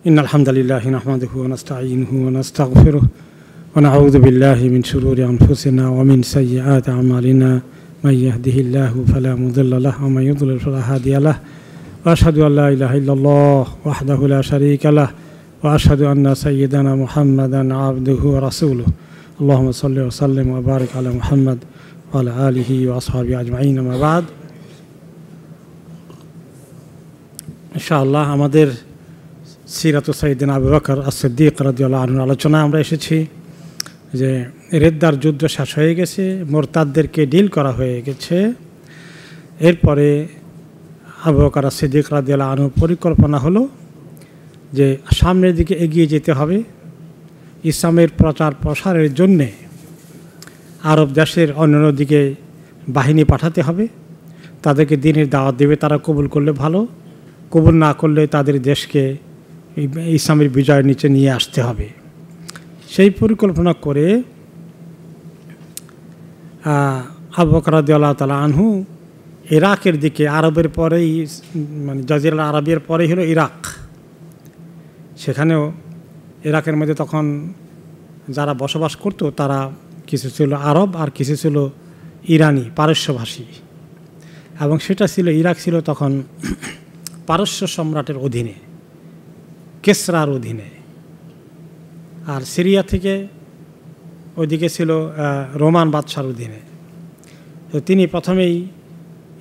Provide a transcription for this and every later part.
إن الحمد لله نحمده ونستعينه ونستغفره ونعوذ بالله من شرور أنفسنا ومن سيئات أعمالنا من يهده الله فلا مضل له ومن يضلل فلا هادي له وأشهد أن لا إله إلا الله وحده لا شريك له وأشهد أن سيدنا محمدا عبده ورسوله اللهم صل وسلم وبارك على محمد وعلى آله وأصحابه أجمعين أما بعد ইনশাআল্লাহ আমাদের সিরাত সাইয়্যিদিনা আবু বকর as-সিদ্দিক রাদিয়াল্লাহু আনহুর আলোচনা আমরা এসেছি যে রিদ্দার যুদ্ধ শেষ হয়ে গেছে, মুরতাদদেরকে ডিল করা হয়ে গেছে। এরপরে আবু বকর as-সিদ্দিক রাদিয়াল্লাহু আনহুর পরিকল্পনা হলো যে সামনের দিকে এগিয়ে যেতে হবে, ইসলামের প্রচার প্রসারের জন্যে আরব দেশের অন্যান্য দিকে বাহিনী পাঠাতে হবে, তাদেরকে দ্বীনের দাওয়াত দেবে, তারা কবুল করলে ভালো, কবুল না করলে তাদের দেশকে ইসলামের বিজয়ের নিচে নিয়ে আসতে হবে। সেই পরিকল্পনা করে আবু বকর রাদিয়াল্লাহু তাআলা আনহু ইরাকের দিকে, আরবের পরেই মানে জাজিরাতুল আরবের পরেই হলো ইরাক, সেখানেও ইরাকের মধ্যে তখন যারা বসবাস করতো তারা কিছু ছিল আরব আর কিছু ছিল ইরানি পারস্যভাষী, এবং সেটা ছিল ইরাক ছিল তখন পারস্য সম্রাটের অধীনে, কেসরার অধীনে। আর সিরিয়া থেকে ওইদিকে ছিল রোমান বাদশার অধীনে। তো তিনি প্রথমেই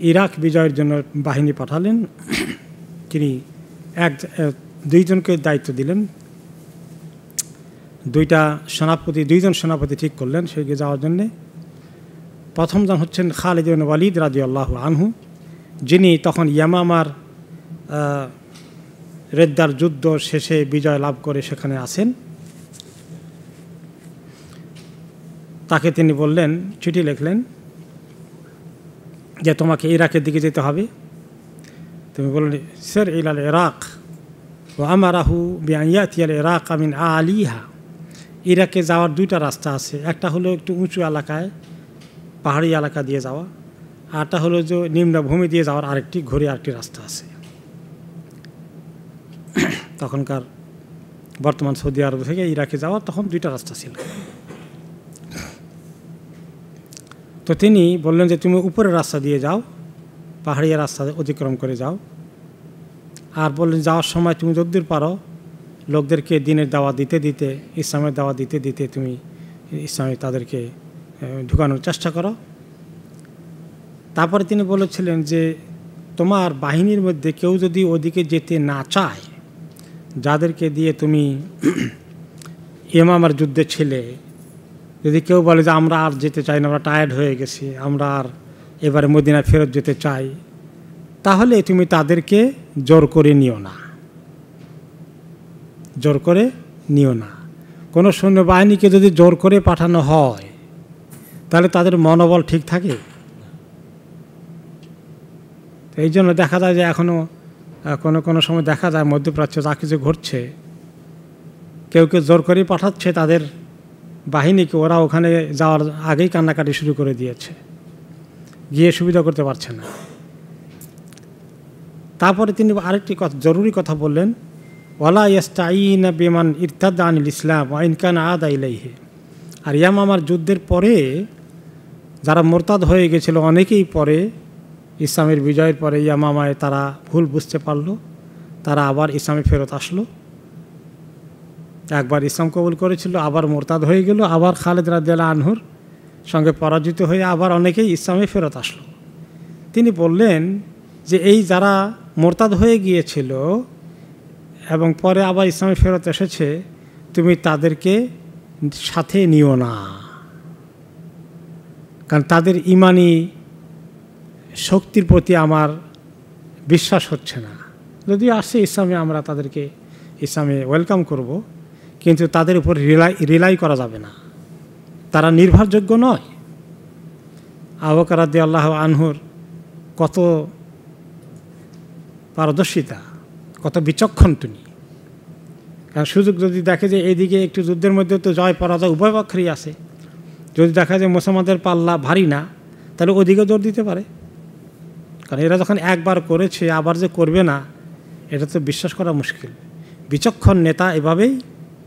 ইরাক বিজয়ের জন্য বাহিনী পাঠালেন। তিনি দুইজনকে দায়িত্ব দিলেন, দুইজন সেনাপতি ঠিক করলেন সেদিকে যাওয়ার জন্যে। প্রথমজন হচ্ছেন খালিদ ইবনে ওয়ালিদ রাদিয়াল্লাহু আনহু, যিনি তখন ইয়ামামার রিদ্দার যুদ্ধ শেষে বিজয় লাভ করে সেখানে আছেন। তাকে তিনি বললেন, চিঠি লিখলেন যে তোমাকে ইরাকের দিকে যেতে হবে। তুমি বললেন সির ইলাল ইরাক ওয়া আমারাহু বিআন ইয়াতিয়াল ইরাক মিন আলিহা। ইরাকে যাওয়ার দুইটা রাস্তা আছে, একটা হলো একটু উঁচু এলাকায় পাহাড়ি এলাকা দিয়ে যাওয়া, আরটা হলো যে নিম্নভূমি দিয়ে যাওয়ার আরেকটি ঘুরে আরেকটি রাস্তা আছে। তখনকার বর্তমান সৌদি আরব থেকে ইরাকে যাওয়ার তখন দুইটা রাস্তা ছিল। তো তিনি বললেন যে তুমি উপরের রাস্তা দিয়ে যাও, পাহাড়ি রাস্তা অতিক্রম করে যাও। আর বললেন যাওয়ার সময় তুমি যতদূর পারো লোকদেরকে দ্বীনের দাওয়াত দিতে দিতে, ইসলামের দাওয়াত দিতে দিতে তুমি ইসলামে তাদেরকে ঢুকানোর চেষ্টা করো। তারপরে তিনি বলেছিলেন যে তোমার বাহিনীর মধ্যে কেউ যদি ওদিকে যেতে না চায়, যাদেরকে দিয়ে তুমি ইয়ামামার যুদ্ধে ছিলে, যদি কেউ বলে যে আমরা আর যেতে চাই না, আমরা টায়ার্ড হয়ে গেছি, আমরা আর এবারে মদিনায় ফেরত যেতে চাই, তাহলে তুমি তাদেরকে জোর করে নিও না, জোর করে নিও না। কোনো সৈন্যবাহিনীকে যদি জোর করে পাঠানো হয় তাহলে তাদের মনোবল ঠিক থাকে। এই জন্য দেখা যায় যে এখনও কোনো সময় দেখা যায় মধ্যপ্রাচ্যে যা কিছু ঘটছে, কেউ কেউ জোর করেই পাঠাচ্ছে তাদের বাহিনীকে, ওরা ওখানে যাওয়ার আগেই কান্নাকাটি শুরু করে দিয়েছে, গিয়ে সুবিধা করতে পারছে না। তারপরে তিনি আরেকটি জরুরি কথা বললেন, ওয়ালা ইয়াস্তাঈনা বিমান ইরতাদা আনিল ইসলাম ওয়া ইন কানা আদা ইলাইহি। আর ইয়ামামার যুদ্ধের পরে যারা মোরতাদ হয়ে গেছিল, অনেকেই পরে ইসলামের বিজয়ের পরে ইয়ামামায় তারা ভুল বুঝতে পারলো, তারা আবার ইসলামে ফেরত আসলো। একবার ইসলাম কবুল করেছিল, আবার মোরতাদ হয়ে গেল, আবার খালিদ রাদিয়াল্লাহু আনহুর সঙ্গে পরাজিত হয়ে আবার অনেকেই ইসলামে ফেরত আসলো। তিনি বললেন যে এই যারা মোরতাদ হয়ে গিয়েছিল এবং পরে আবার ইসলামে ফেরত এসেছে, তুমি তাদেরকে সাথে নিও না, কারণ তাদের ইমানি শক্তির প্রতি আমার বিশ্বাস হচ্ছে না। যদিও আসছে ইসলামে, আমরা তাদেরকে ইসলামে ওয়েলকাম করব, কিন্তু তাদের উপর রিলাই করা যাবে না, তারা নির্ভরযোগ্য নয়। আবু বকর রাদিয়াল্লাহু আনহুর কত পারদর্শিতা, কত বিচক্ষণ তিনি। কারণ সুযোগ যদি দেখে যে এইদিকে একটু যুদ্ধের মধ্যে তো জয় পরাজয় উভয় পক্ষেরই আছে, যদি দেখা যায় মুসলমানদের পাল্লা ভারী না, তাহলে ওদিকে জোর দিতে পারে। কারণ এরা যখন একবার করেছে আবার যে করবে না, এটা তো বিশ্বাস করা মুশকিল। বিচক্ষণ নেতা এভাবেই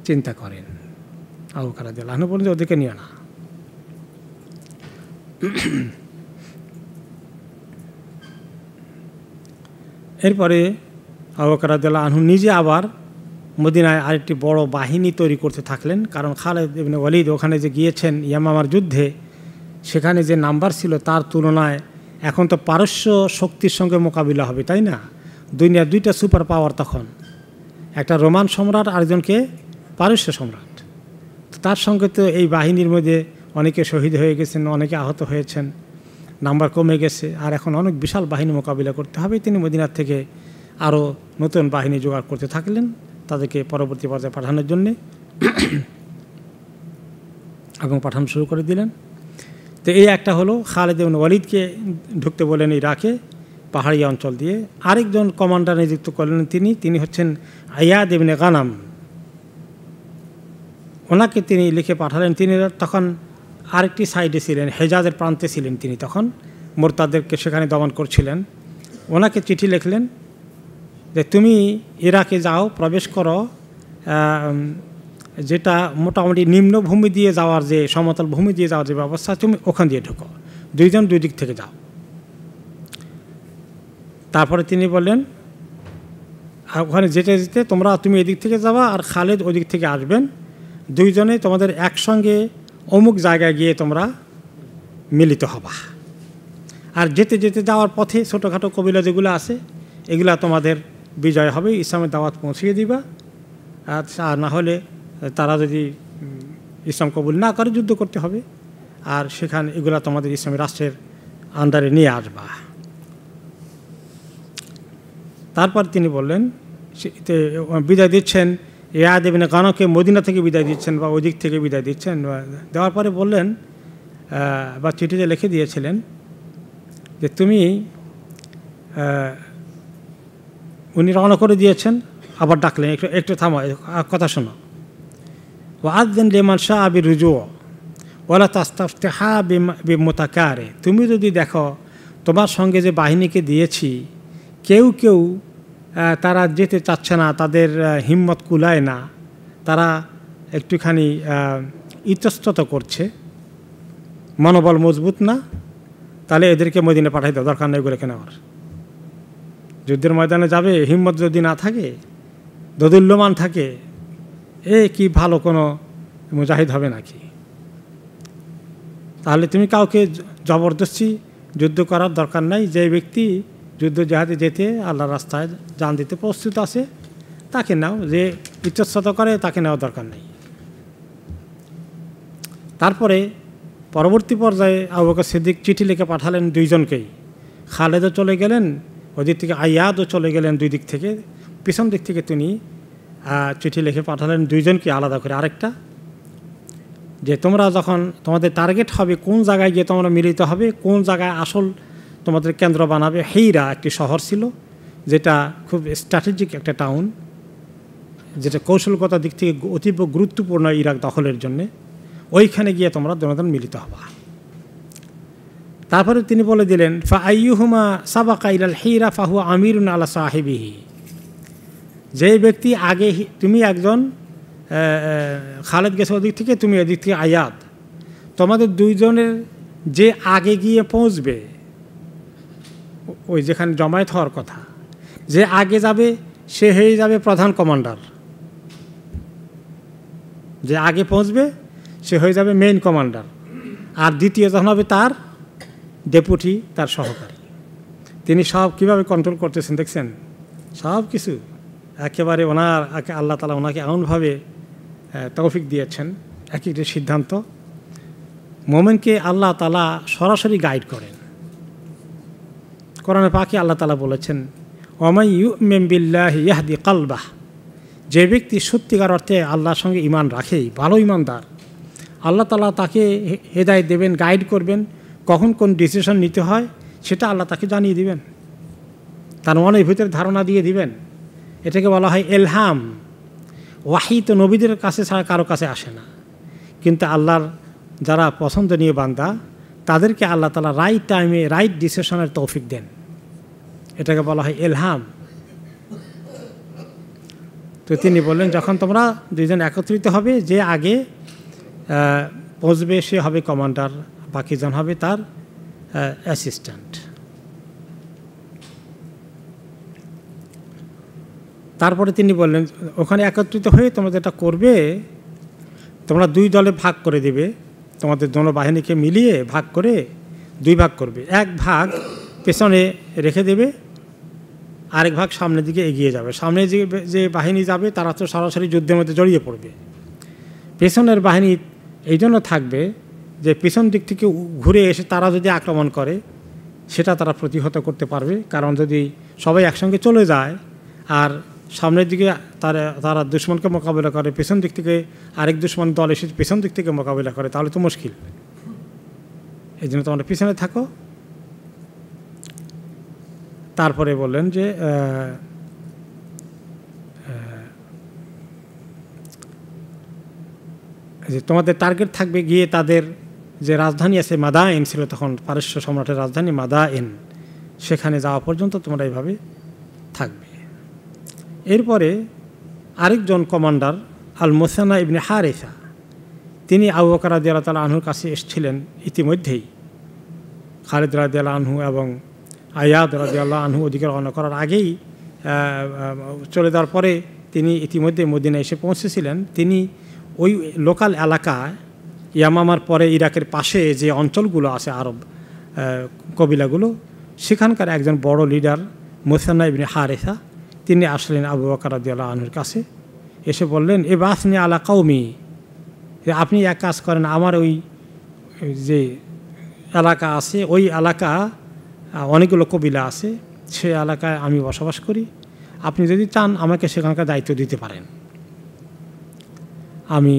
চিন্তা করেন। আবু বকর রাদিয়াল্লাহু আনহু বলেন যে ওদেরকে নিও না। এরপরে আবু বকর রাদিয়াল্লাহু আনহু নিজে আবার মদিনায় আরেকটি বড় বাহিনী তৈরি করতে থাকলেন, কারণ খালিদ ইবনে ওয়ালিদ ওখানে যে গিয়েছেন ইয়ামামার যুদ্ধে, সেখানে যে নাম্বার ছিল তার তুলনায় এখন তো পারস্য শক্তির সঙ্গে মোকাবিলা হবে, তাই না? দুনিয়ার দুইটা সুপার পাওয়ার তখন, একটা রোমান সম্রাট আর একজনকে পারস্য সম্রাট। তার সঙ্গে তো এই বাহিনীর মধ্যে অনেকে শহীদ হয়ে গেছেন, অনেকে আহত হয়েছেন, নাম্বার কমে গেছে, আর এখন অনেক বিশাল বাহিনী মোকাবিলা করতে হবে। তিনি মদিনার থেকে আরও নতুন বাহিনী জোগাড় করতে থাকলেন তাদেরকে পরবর্তী পর্যায়ে পাঠানোর জন্যে, এবং পাঠানো শুরু করে দিলেন। তো এই একটা হলো, খালিদ ইবনে ওয়ালিদকে ঢুকতে বলেন ইরাকে পাহাড়ি অঞ্চল দিয়ে। আরেকজন কমান্ডার নিযুক্ত করলেন তিনি হচ্ছেন আয়াদ ইবনে গানাম। ওনাকে তিনি লিখে পাঠালেন। তিনি তখন আরেকটি সাইডে ছিলেন, হেজাজের প্রান্তে ছিলেন তিনি তখন, মোরতাদেরকে সেখানে দমন করছিলেন। ওনাকে চিঠি লিখলেন যে তুমি ইরাকে যাও, প্রবেশ করো, যেটা মোটামুটি নিম্নভূমি দিয়ে যাওয়ার যে সমতল ভূমি দিয়ে যাওয়ার যে ব্যবস্থা, তুমি ওখান দিয়ে ঢুকো, দুইজন দুই দিক থেকে যাও। তারপরে তিনি বললেন ওখানে যেতে যেতে তুমি এদিক থেকে যাবা আর খালিদ ওই দিক থেকে আসবেন, দুইজনে তোমাদের একসঙ্গে অমুক জায়গায় গিয়ে তোমরা মিলিত হবা। আর যেতে যেতে যাওয়ার পথে ছোটোখাটো কবিলা যেগুলো আছে এগুলা তোমাদের বিজয় হবে, ইসলামের দাওয়াত পৌঁছিয়ে দিবা। আর না হলে তারা যদি ইসলাম কবুল না করে যুদ্ধ করতে হবে, আর সেখানে এগুলা তোমাদের ইসলামী রাষ্ট্রের আন্ডারে নিয়ে আসবা। তারপর তিনি বললেন বিদায় দিচ্ছেন ইয়াদ ইবনে গানামকে, মদিনা থেকে বিদায় দিচ্ছেন বা ওই দিক থেকে বিদায় দিচ্ছেন। দেওয়ার পরে বললেন বা চিঠিতে লিখে দিয়েছিলেন যে তুমি, উনি রওনা করে দিয়েছেন, আবার ডাকলেন একটু থামো, কথা শোনো। ওয়াযিন লিমান শাআ বিরুজু ওয়ালা তাস্তাফতিহা বিমুতাকারে, তুমি যদি দেখো তোমার সঙ্গে যে বাহিনীকে দিয়েছি কেউ কেউ তারা যেতে চাচ্ছে না, তাদের হিম্মত কুলায় না, তারা একটুখানি ইতস্তত করছে, মনোবল মজবুত না, তাহলে এদেরকে মদিনা পাঠাই দাও, দরকার নেই এগুলোকে নেওয়ার। যুদ্ধের ময়দানে যাবে, হিম্মত যদি না থাকে, দোদুল্যমান থাকে, কি ভালো কোনো মুজাহিদ হবে নাকি? তাহলে তুমি কাউকে জবরদস্তি যুদ্ধ করার দরকার নাই। যে ব্যক্তি যুদ্ধ জাহাজে যেতে আল্লাহর রাস্তায় জান দিতে প্রস্তুত আছে তাকে নাও, যে ইতস্তত করে তাকে নেওয়ার দরকার নেই। তারপরে পরবর্তী পর্যায়ে আবু বকর সিদ্দিক চিঠি লিখে পাঠালেন দুইজনকেই। খালেদও চলে গেলেন, ওদিক থেকে আয়াদও চলে গেলেন, দুই দিক থেকে, পিছন দিক থেকে তিনি চিঠি লিখে পাঠালেন দুইজনকে আলাদা করে। আরেকটা যে তোমরা যখন তোমাদের টার্গেট হবে কোন জায়গায় গিয়ে তোমরা মিলিত হবে, কোন জায়গায় আসল তোমাদের কেন্দ্র বানাবে। হেইরা একটি শহর ছিল যেটা খুব স্ট্র্যাটেজিক একটা টাউন, যেটা কৌশলগত দিক থেকে অতীব গুরুত্বপূর্ণ ইরাক দখলের জন্যে। ওইখানে গিয়ে তোমরা দুজন মিলিত হবা। তারপরে তিনি বলে দিলেন ফা আইয়ুহুমা সাবাকা ইলাল হিরা ফাহু আমিরুন আলা সাহিবিহি, যে ব্যক্তি আগে, তুমি একজন খালেদ গেছে ওদিক থেকে, তুমি এদিক থেকে আয়াদ, তোমাদের দুইজনের যে আগে গিয়ে পৌঁছবে, ওই যেখানে জমায়েত হওয়ার কথা, যে আগে যাবে সে হয়ে যাবে প্রধান কমান্ডার, যে আগে পৌঁছবে সে হয়ে যাবে মেইন কমান্ডার, আর দ্বিতীয় যখন হবে তার ডেপুটি, তার সহকারী। তিনি সব কীভাবে কন্ট্রোল করতেছেন দেখছেন, সব কিছু একেবারে ওনার আল্লাহ তাআলা ওনাকে এমনভাবে তৌফিক দিয়েছেন, এক একটি সিদ্ধান্ত মোমেনকে আল্লাহ তাআলা সরাসরি গাইড করেন। কোরআনে পাকে আল্লাহ তাআলা বলেছেন ওয়ামান ইউমিন বিল্লাহি ইয়াহদি কালবাহ, যে ব্যক্তি সত্যিকার অর্থে আল্লাহর সঙ্গে ঈমান রাখে, ভালো ঈমানদার, আল্লাহ তাআলা তাকে হেদায়েত দেবেন, গাইড করবেন, কখন কোন ডিসিশন নিতে হয় সেটা আল্লাহ তাকে জানিয়ে দিবেন, তার মনের ভিতরে ধারণা দিয়ে দিবেন। এটাকে বলা হয় এলহাম। ওয়াহি তো নবীদের কাছে ছাড়া কারো কাছে আসে না, কিন্তু আল্লাহর যারা পছন্দনীয় বান্দা তাদেরকে আল্লাহ তাআলা রাইট টাইমে রাইট ডিসিশনের তৌফিক দেন, এটাকে বলা হয় এলহাম। তো তো তিনি বললেন, যখন তোমরা দুইজন একত্রিত হবে, যে আগে পৌঁছবে সে হবে কমান্ডার, বাকিজন হবে তার অ্যাসিস্ট্যান্ট। তারপরে তিনি বললেন, ওখানে একত্রিত হয়ে তোমরা যেটা করবে, তোমরা দুই দলে ভাগ করে দিবে, তোমাদের দোনো বাহিনীকে মিলিয়ে ভাগ করে দুই ভাগ করবে। এক ভাগ পেছনে রেখে দেবে, আরেক ভাগ সামনের দিকে এগিয়ে যাবে। সামনে যে বাহিনী যাবে তারা তো সরাসরি যুদ্ধের মধ্যে জড়িয়ে পড়বে। পেছনের বাহিনী এই জন্য থাকবে যে পেছন দিক থেকে ঘুরে এসে তারা যদি আক্রমণ করে সেটা তারা প্রতিহত করতে পারবে। কারণ যদি সবাই একসঙ্গে চলে যায় আর সামনের দিকে তারা দুশ্মনকে মোকাবিলা করে, পেছন দিক থেকে আরেক দুশ্মন দল এসে পেছন দিক থেকে মোকাবিলা করে, তাহলে তো মুশকিল। এই জন্য তোমরা পিছনে থাকো। তারপরে বললেন যে তোমাদের টার্গেট থাকবে গিয়ে তাদের যে রাজধানী আছে মাদায়েন ছিল তখন, পারস্য সম্রাটের রাজধানী মাদায়েন, সেখানে যাওয়া পর্যন্ত তোমরা এইভাবে থাকবে। এরপরে আরেকজন কমান্ডার আল মুসান্না ইবনে হারিসা, তিনি আবু বকর রাদিয়াল্লাহু তাআলা আনহুর কাছে এসেছিলেন ইতিমধ্যেই। খালিদ রাদিয়াল্লাহু আনহু এবং আয়াদ রাদিয়াল্লাহু আনহু ওদিকে রওনা করার আগেই চলে যাওয়ার পরে তিনি ইতিমধ্যে মদিনা এসে পৌঁছেছিলেন। তিনি ওই লোকাল এলাকায় ইয়ামামার পরে ইরাকের পাশে যে অঞ্চলগুলো আছে আরব কবিলাগুলো, সেখানকার একজন বড় লিডার মুসান্না ইবনে হারিসা, তিনি আসলেন আবু বকর রাদিয়াল্লাহু আনহুর কাছে। এসে বললেন, এ বাসনি আলা কওমি, আপনি এক কাজ করেন, আমার ওই যে এলাকা আছে, ওই এলাকা অনেকগুলো কবিলা আছে, সে এলাকায় আমি বসবাস করি, আপনি যদি চান আমাকে সেখানকার দায়িত্ব দিতে পারেন। আমি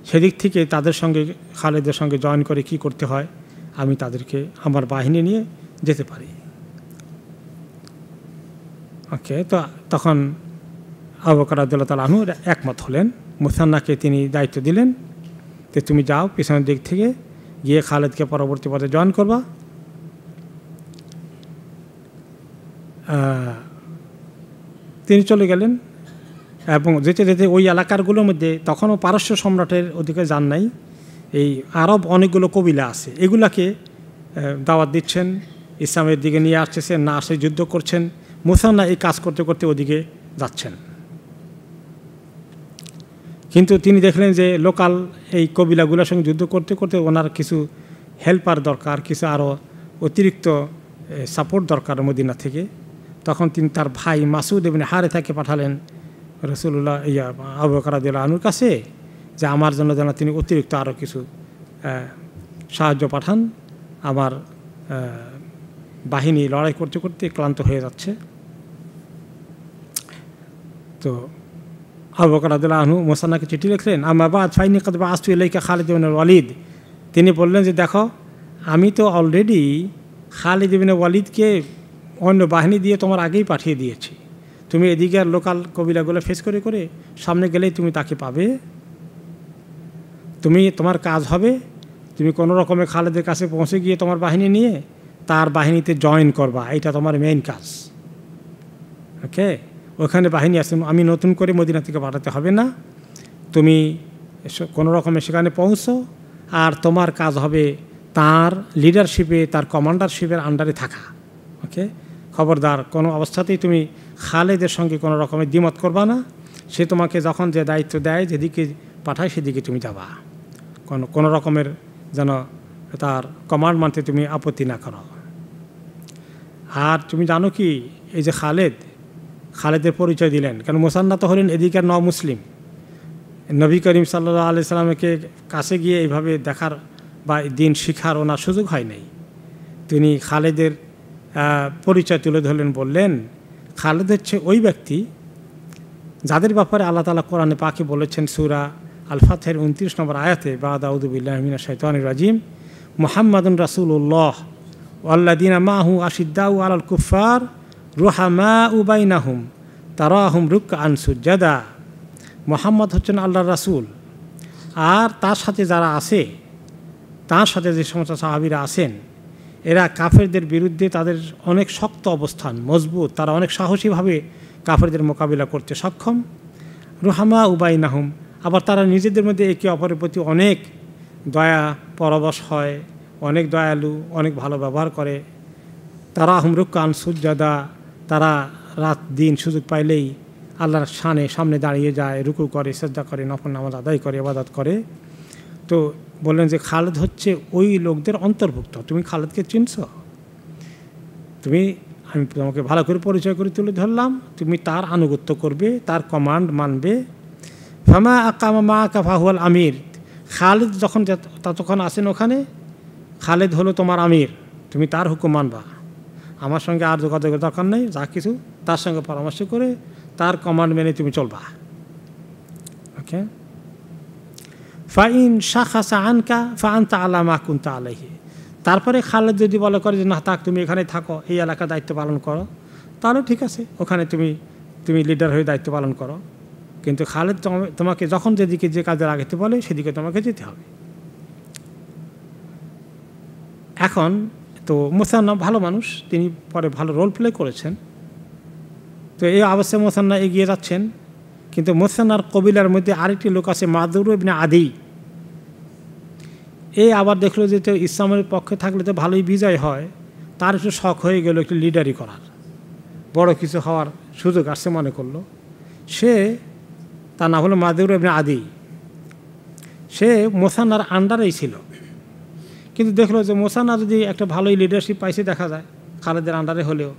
সেদিক থেকে তাদের সঙ্গে, খালেদের সঙ্গে জয়েন করে কি করতে হয় আমি তাদেরকে আমার বাহিনী নিয়ে যেতে পারি। ওকে, তো তখন আবু বকর রাদিয়াল্লাহু তাআলা আনহু একমত হলেন। মুসান্নাকে তিনি দায়িত্ব দিলেন যে তুমি যাও, পিছনের দিক থেকে গিয়ে খালেদকে পরবর্তী পথে জয়েন করবা। তিনি চলে গেলেন এবং যেতে যেতে ওই এলাকারগুলোর মধ্যে তখনও পারস্য সম্রাটের ওদিকে যান নাই, এই আরব অনেকগুলো কবিলা আছে, এগুলাকে দাওয়াত দিচ্ছেন, ইসলামের দিকে নিয়ে আসতেছেন, না আসে যুদ্ধ করছেন। মুসান্না এই কাজ করতে করতে ওদিকে যাচ্ছেন, কিন্তু তিনি দেখলেন যে লোকাল এই কবিলাগুলোর সঙ্গে যুদ্ধ করতে করতে ওনার কিছু হেল্পার দরকার, কিছু আরও অতিরিক্ত সাপোর্ট দরকার মদিনা থেকে। তখন তিনি তার ভাই মাসুদ ইবনে হারিসাকে পাঠালেন রাসূলুল্লাহ আবু বকর রাদিয়াল্লাহু আনহুর কাছে, যে আমার জন্য যেন তিনি অতিরিক্ত আরও কিছু সাহায্য পাঠান, আমার বাহিনী লড়াই করতে করতে ক্লান্ত হয়ে যাচ্ছে। তো আবু বকর রাদিয়াল্লাহু আনহু মুসান্নাকে চিঠি লিখলেন, আম্মা বা'দ ফাইন্নী ক্বাদ বা'আসতু ইলাইকা খালিদ ইবনে ওয়ালিদ। তিনি বললেন যে দেখো, আমি তো অলরেডি খালিদ ইবনে ওয়ালিদকে অন্য বাহিনী দিয়ে তোমার আগেই পাঠিয়ে দিয়েছি। তুমি এদিকে আর লোকাল কবিলাগুলো ফেস করে করে সামনে গেলেই তুমি তাকে পাবে। তোমার কাজ হবে, তুমি কোনো রকমে খালেদের কাছে পৌঁছে গিয়ে তোমার বাহিনী নিয়ে তার বাহিনীতে জয়েন করবা, এটা তোমার মেইন কাজ। ওকে, ওখানে বাহিনী আছে, আমি নতুন করে মদিনা থেকে পাঠাতে হবে না, তুমি কোনো রকমে সেখানে পৌঁছো, আর তোমার কাজ হবে তার লিডারশিপে, তার কমান্ডারশিপের আন্ডারে থাকা। ওকে, খবরদার কোনো অবস্থাতেই তুমি খালেদের সঙ্গে কোনো রকমের দ্বিমত করবা না। সে তোমাকে যখন যে দায়িত্ব দেয়, যেদিকে পাঠায় সেদিকে তুমি যাবা, কোনো রকমের যেন তার কমান্ড মানতে তুমি আপত্তি না করো। আর তুমি জানো কি, এই যে খালেদের পরিচয় দিলেন, কারণ মুসান্না তো হলেন এদিকের মুসলিম, নবী করিম সাল্লাল্লাহু আলাইহি সাল্লামকে কাছে গিয়ে এইভাবে দেখার বা দিন শিখার ওনার সুযোগ হয় নাই। তিনি খালেদের পরিচয় তুলে ধরলেন, বললেন খালেদ হচ্ছে ওই ব্যক্তি যাদের ব্যাপারে আল্লাহ তাআলা কোরআনে পাকে বলেছেন সূরা আল ফাতহের 29 নম্বর আয়াতে, বা'দা আউযু বিল্লাহি মিনাশ শাইতানির রাজিম, মুহাম্মাদুন রাসূলুল্লাহ ওয়াল্লাযীনা মাআহু আশিদ্দাউ আলাল কুফফার রুহামাউ বাইনাহুম তারাহুম রুকআন সুজ্জাদা। মুহাম্মদ হচ্ছেন আল্লাহর রাসূল, আর তার সাথে যারা আছে, তার সাথে যে সমস্ত সাহাবীরা আছেন, এরা কাফেরদের বিরুদ্ধে তাদের অনেক শক্ত অবস্থান, মজবুত, তারা অনেক সাহসীভাবে কাফেরদের মোকাবিলা করতে সক্ষম। রুহামা উবাইনাহুম, আবার তারা নিজেদের মধ্যে একে অপরের প্রতি অনেক দয়া পরবশ হয়, অনেক দয়ালু, অনেক ভালো ব্যবহার করে। তারা হুমরুকান সুজ্জাদা, তারা রাত দিন সুযোগ পাইলেই আল্লাহর সামনে দাঁড়িয়ে যায়, রুকু করে, সাজদা করে, নফল নামাজ আদায় করে, ইবাদত করে। তো বললেন যে খালেদ হচ্ছে ওই লোকদের অন্তর্ভুক্ত। তুমি খালেদকে চিনছ? আমি তোমাকে ভালো করে পরিচয় করে তুলে ধরলাম, তুমি তার আনুগত্য করবে, তার কমান্ড মানবে। ফামা আকামা মা কাফাহুয়াল আমির, খালেদ ততক্ষণ আসেন ওখানে, খালেদ হলো তোমার আমির, তুমি তার হুকুম মানবা, আমার সঙ্গে আর যোগাযোগের দরকার নেই, যা কিছু তার সঙ্গে পরামর্শ করে তার কমান্ড মেনে তুমি চলবা। ওকে। ফাইন শাখাসা আনকা ফাআনতা আলা মা কুনতা আলাইহি, তারপরে খালেদ যদি বলে করে যে না থাক, তুমি এখানে থাকো, এই এলাকার দায়িত্ব পালন করো, তাহলে ঠিক আছে, ওখানে তুমি লিডার হয়ে দায়িত্ব পালন করো। কিন্তু খালেদ তোমাকে যখন যেদিকে যে কাজে লাগাতে বলে সেদিকে তোমাকে যেতে হবে। এখন তো মুসান্না ভালো মানুষ, তিনি পরে ভালো রোল প্লে করেছেন। তো এই অবস্থায় মুসান্না এগিয়ে যাচ্ছেন, কিন্তু মুসান্নার কবিলার মধ্যে আরেকটি লোক আছে মাদুর ইবনে আদি। এই আবার দেখলো যে তো ইসলামের পক্ষে থাকলে তো ভালোই বিজয় হয়, তার একটু শখ হয়ে গেল একটু লিডারি করার, বড় কিছু হওয়ার সুযোগ আসছে মনে করলো সে। তার নাম হলো মাদুর ইবনে আদি। সে মুসান্নার আন্ডারেই ছিল, কিন্তু দেখলো যে মুসান্না যদি একটা ভালোই লিডারশিপ পাইছে দেখা যায় খালেদের আন্ডারে হলেও,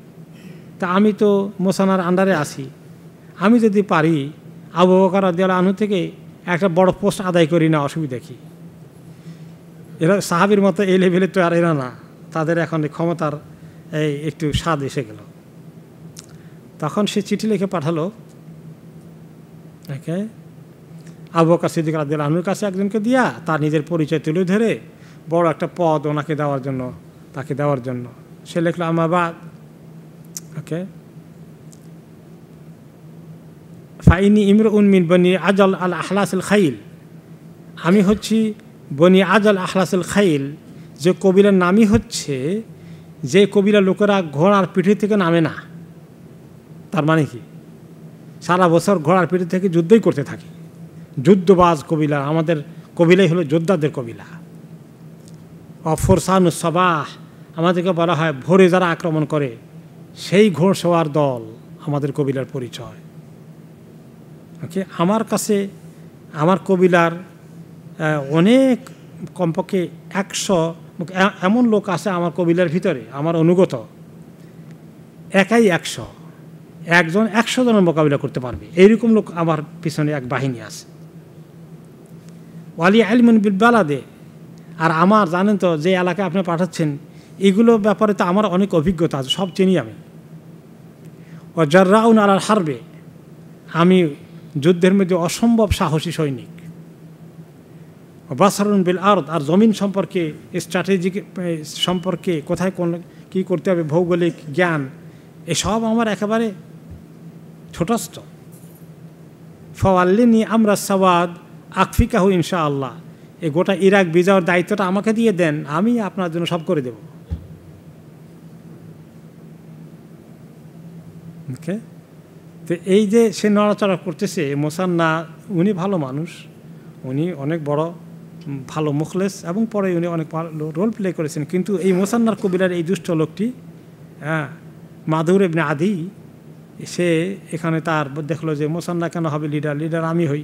তা আমি তো মুসান্নার আন্ডারে আছি, আমি যদি পারি আবু বকর রাদিয়াল্লাহু আনহু থেকে একটা বড় পোস্ট আদায় করি না, অসুবিধা কি? এরা সাহাবীর মতো এই লেভেলে তো আর এরা না, তাদের এখন ক্ষমতার এই একটু স্বাদ এসে গেল। তখন সে চিঠি লিখে পাঠালো ওকে আবু বকর সিদ্দিক রাদিয়াল্লাহু আনহুর কাছে একজনকে দিয়া, তার নিজের পরিচয় তুলে ধরে বড় একটা পদ ওনাকে তাকে দেওয়ার জন্য সে লিখলো আম্মা বাদ। ওকে। ফাইনি ইমরুন মিন বনি আজল আল আহলাসুল খাইল, আমি হচ্ছি বনি আজল আহলাসুল খাইল, যে কবিলার নামই হচ্ছে যে কবিলার লোকেরা ঘোড়ার পিঠে থেকে নামে না। তার মানে কি? সারা বছর ঘোড়ার পিঠে থেকে যুদ্ধই করতে থাকে, যুদ্ধবাজ কবিলা। আমাদের কবিলাই হলো যোদ্ধাদের কবিলা। অফরসানুস সাবাহ, আমাদেরকে বলা হয় ভোরে যারা আক্রমণ করে সেই ঘোড়সওয়ার দল আমাদের কবিলার পরিচয়। ওকে। আমার কাছে আমার কবিলার অনেক কমপক্ষে 100 এমন লোক আছে আমার কবিলার ভিতরে, আমার অনুগত, একাই 100, একজন 100 জনের মোকাবিলা করতে পারবে, এইরকম লোক আমার পিছনে এক বাহিনী আছে। ওয়ালি আলমুন বিল বালাদে, আর আমার জানেন তো যে এলাকায় আপনি পাঠাচ্ছেন এগুলো ব্যাপারে তো আমার অনেক অভিজ্ঞতা আছে, সব চিনি আমি। ও জাররাউন আলাল হারবে, আমি যুদ্ধের মধ্যে অসম্ভব সাহসী সৈনিক। বাসারুন বিল আরদ, আর জমিন সম্পর্কে, স্ট্র্যাটেজিক সম্পর্কে, কোথায় কী করতে হবে, ভৌগোলিক জ্ঞান, এসব আমার একেবারে ছোটস্থ। ফাওয়াল্লিনি আমরা সাওয়াদ আকফিকাহু ইনশাআল্লাহ, এই গোটা ইরাক বিজয়ের দায়িত্বটা আমাকে দিয়ে দেন, আমি আপনার জন্য সব করে দেব। ওকে। তো এই যে সে নড়াচড়া করতেছে মুসান্না, উনি ভালো মানুষ, উনি অনেক বড় ভালো মুখলেস, এবং পরে উনি অনেক রোল প্লে করেছেন। কিন্তু এই মুসান্নার কবিলার এই দুষ্ট লোকটি মাদুর ইবনে আদি, সে এখানে তার দেখলো যে মুসান্না কেন হবে লিডার আমি হই,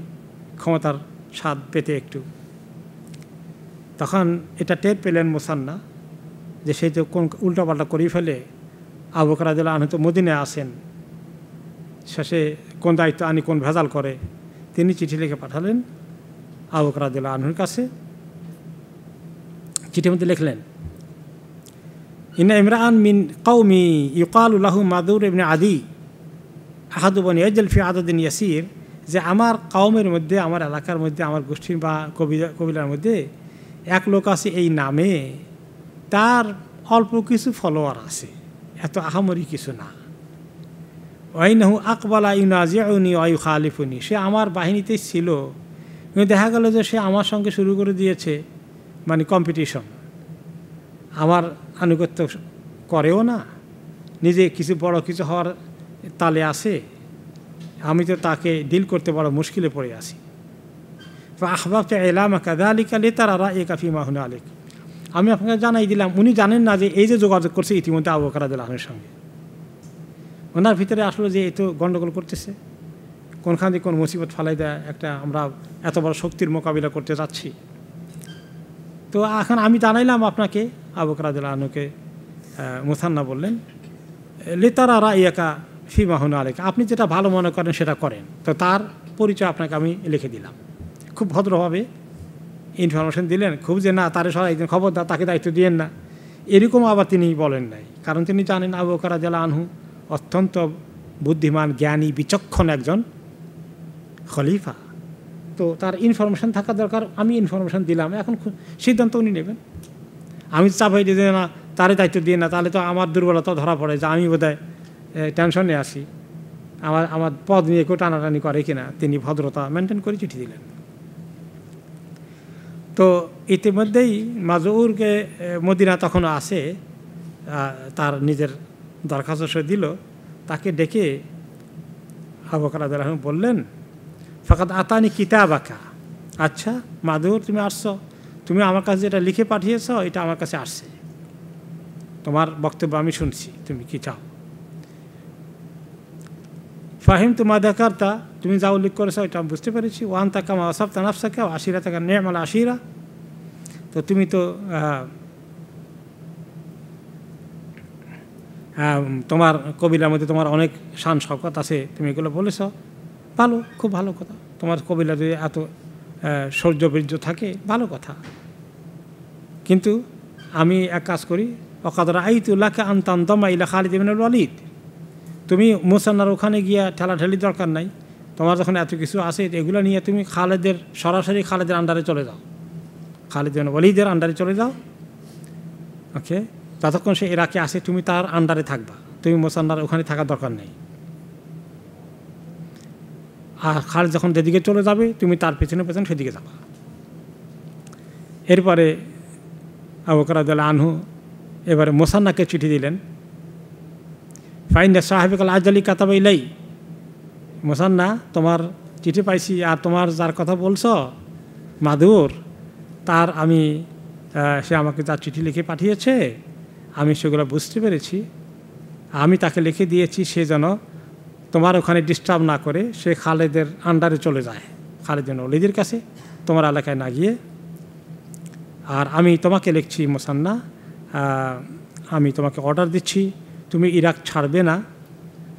ক্ষমতার স্বাদ পেতে একটু। তখন এটা টের পেলেন মুসান্না যে সে তো কোন উল্টাপাল্টা করেই ফেলে। আবু বকর রাদিয়াল্লাহু আনহু তো মদিনায় আসেন, শেষে কোন দায়িত্ব আনি কোন ভেজাল করে। তিনি চিঠি লিখে পাঠালেন আবু বকর রাদিয়াল্লাহু আনহুর কাছে। চিঠির মধ্যে লিখলেন, ইন্না ইমরান মিন কওমি ইউকালু লাহু মাদুর ইবনে আদি আহাদু বনি আজল ফি আদাদিন ইয়াসির, যে আমার কওমের মধ্যে, আমার এলাকার মধ্যে, আমার গোষ্ঠীর বা কবিলার মধ্যে এক লোক আছে এই নামে, তার অল্প কিছু ফলোয়ার আছে, এত আহামরি কিছু না। ওয়াইনাহু আকবালা ইউনাজিউনি ওয়া ইউখালিফুনি, সে আমার বাহিনীতে ছিল, কিন্তু দেখা গেল যে সে আমার সঙ্গে শুরু করে দিয়েছে মানে কম্পিটিশন, আমার আনুগত্য করেও না, নিজে কিছু বড় কিছু হওয়ার তালে আসে, আমি তো তাকে ডিল করতে বড় মুশকিলে পড়ে আছি। আহবাবতা এলামাকা যালিকা লিতারা রায়কা ফীমা হুনালিক, আমি আপনাকে জানাই দিলাম, উনি জানেন না যে এই যে যোগাযোগ করছে ইতিমধ্যে আবু বকর রাদিয়াল্লাহু আনহুর সঙ্গে, ওনার ভিতরে আসলে যে এই তো গণ্ডগোল করতেছে, কোনখান দিয়ে কোন মুসিবত ফালাই দেয়, একটা আমরা এত বড় শক্তির মোকাবিলা করতে যাচ্ছি। তো এখন আমি জানাইলাম আপনাকে, আবু বকর রাদিয়াল্লাহু আনহুকে মুসান্না বললেন, লিতারা রায়কা ফীমা হুনালিক, আপনি যেটা ভালো মনে করেন সেটা করেন। তো তার পরিচয় আপনাকে আমি লিখে দিলাম। খুব ভদ্রভাবে ইনফরমেশন দিলেন, খুব যে না তারে সবাই খবর দা, তাকে দায়িত্ব দিয়েন না, এরকম আবার তিনি বলেন নাই। কারণ তিনি জানেন আবু বকর রাদিয়াল্লাহু আনহু অত্যন্ত বুদ্ধিমান, জ্ঞানী, বিচক্ষণ একজন খলিফা। তো তার ইনফরমেশন থাকা দরকার, আমি ইনফরমেশন দিলাম, এখন সিদ্ধান্ত উনি নেবেন। আমি চাপাই দিয়ে না তারে দায়িত্ব দিয়ে না, তাহলে তো আমার দুর্বলতা ধরা পড়ে যে আমি বোধহয় টেনশনে আসি, আমার পদ নিয়ে কেউ টানাটানি করে কিনা। তিনি ভদ্রতা মেনটেন করে চিঠি দিলেন। তো ইতিমধ্যেই মাজউরকে মদিনা তখন আসে, তার নিজের দরখাস্ত সে দিল, তাকে ডেকে আবু বকর রাদিয়াল্লাহু আনহু বললেন, ফাকাদ আতানি কিতাবাকা, আচ্ছা মাজউর তুমি আসছো, তুমি আমার কাছে যেটা লিখে পাঠিয়েছ এটা আমার কাছে আসছে, তোমার বক্তব্য আমি শুনছি, তুমি কি চাও। ফাহিম তোমা দেখারতা, তুমি যা উল্লেখ করেছো এটা আমি বুঝতে পেরেছি। ওয়ান তাকা মা ওয়াসাফতা নাফসাকা আশিরা তাকা নি'মাল আশিরা, তো তুমি তো তোমার কবিলার মধ্যে তোমার অনেক শান শওকত আছে, তুমি এগুলো বলেছ, ভালো, খুব ভালো কথা। তোমার কবিলা যদি এত শৌর্য বীর্য থাকে ভালো কথা, কিন্তু আমি এক কাজ করি, ওয়াকাদ রাআইতু লাকা আন তানদামা ইলা খালিদ ইবনুল ওয়ালিদ, তুমি মুসান্নার ওখানে গিয়া ঠেলাঠেলি দরকার নাই, তোমার যখন এত কিছু আছে এগুলো নিয়ে তুমি খালেদের সরাসরি খালেদের আন্ডারে চলে যাও, খালিদ ইবনুল ওয়ালিদের আন্ডারে চলে যাও। ওকে, যতক্ষণ সে ইরাকে আসে তুমি তার আন্ডারে থাকবা, তুমি মুসান্নার ওখানে থাকার দরকার নেই। আর খালিদ যখন যেদিকে চলে যাবে তুমি তার পেছনে পেছনে সেদিকে যাবা। এরপরে আবু বকর রাদিয়াল্লাহু আনহু এবারে মুসান্নাকে চিঠি দিলেন, ফাইন্দা সাহেবিকাল আজালি কাতাবা ইলাই, মুসান্না তোমার চিঠি পাইছি, আর তোমার যার কথা বলছো মাদুর, তার আমি সে আমাকে তার চিঠি লিখে পাঠিয়েছে, আমি সেগুলো বুঝতে পেরেছি, আমি তাকে লিখে দিয়েছি সে যেন তোমার ওখানে ডিস্টার্ব না করে সে খালেদের আন্ডারে চলে যায়, খালিদ ইবনুল ওয়ালিদের কাছে, তোমার এলাকায় না গিয়ে। আর আমি তোমাকে লিখছি মুসান্না, আমি তোমাকে অর্ডার দিচ্ছি তুমি ইরাক ছাড়বে না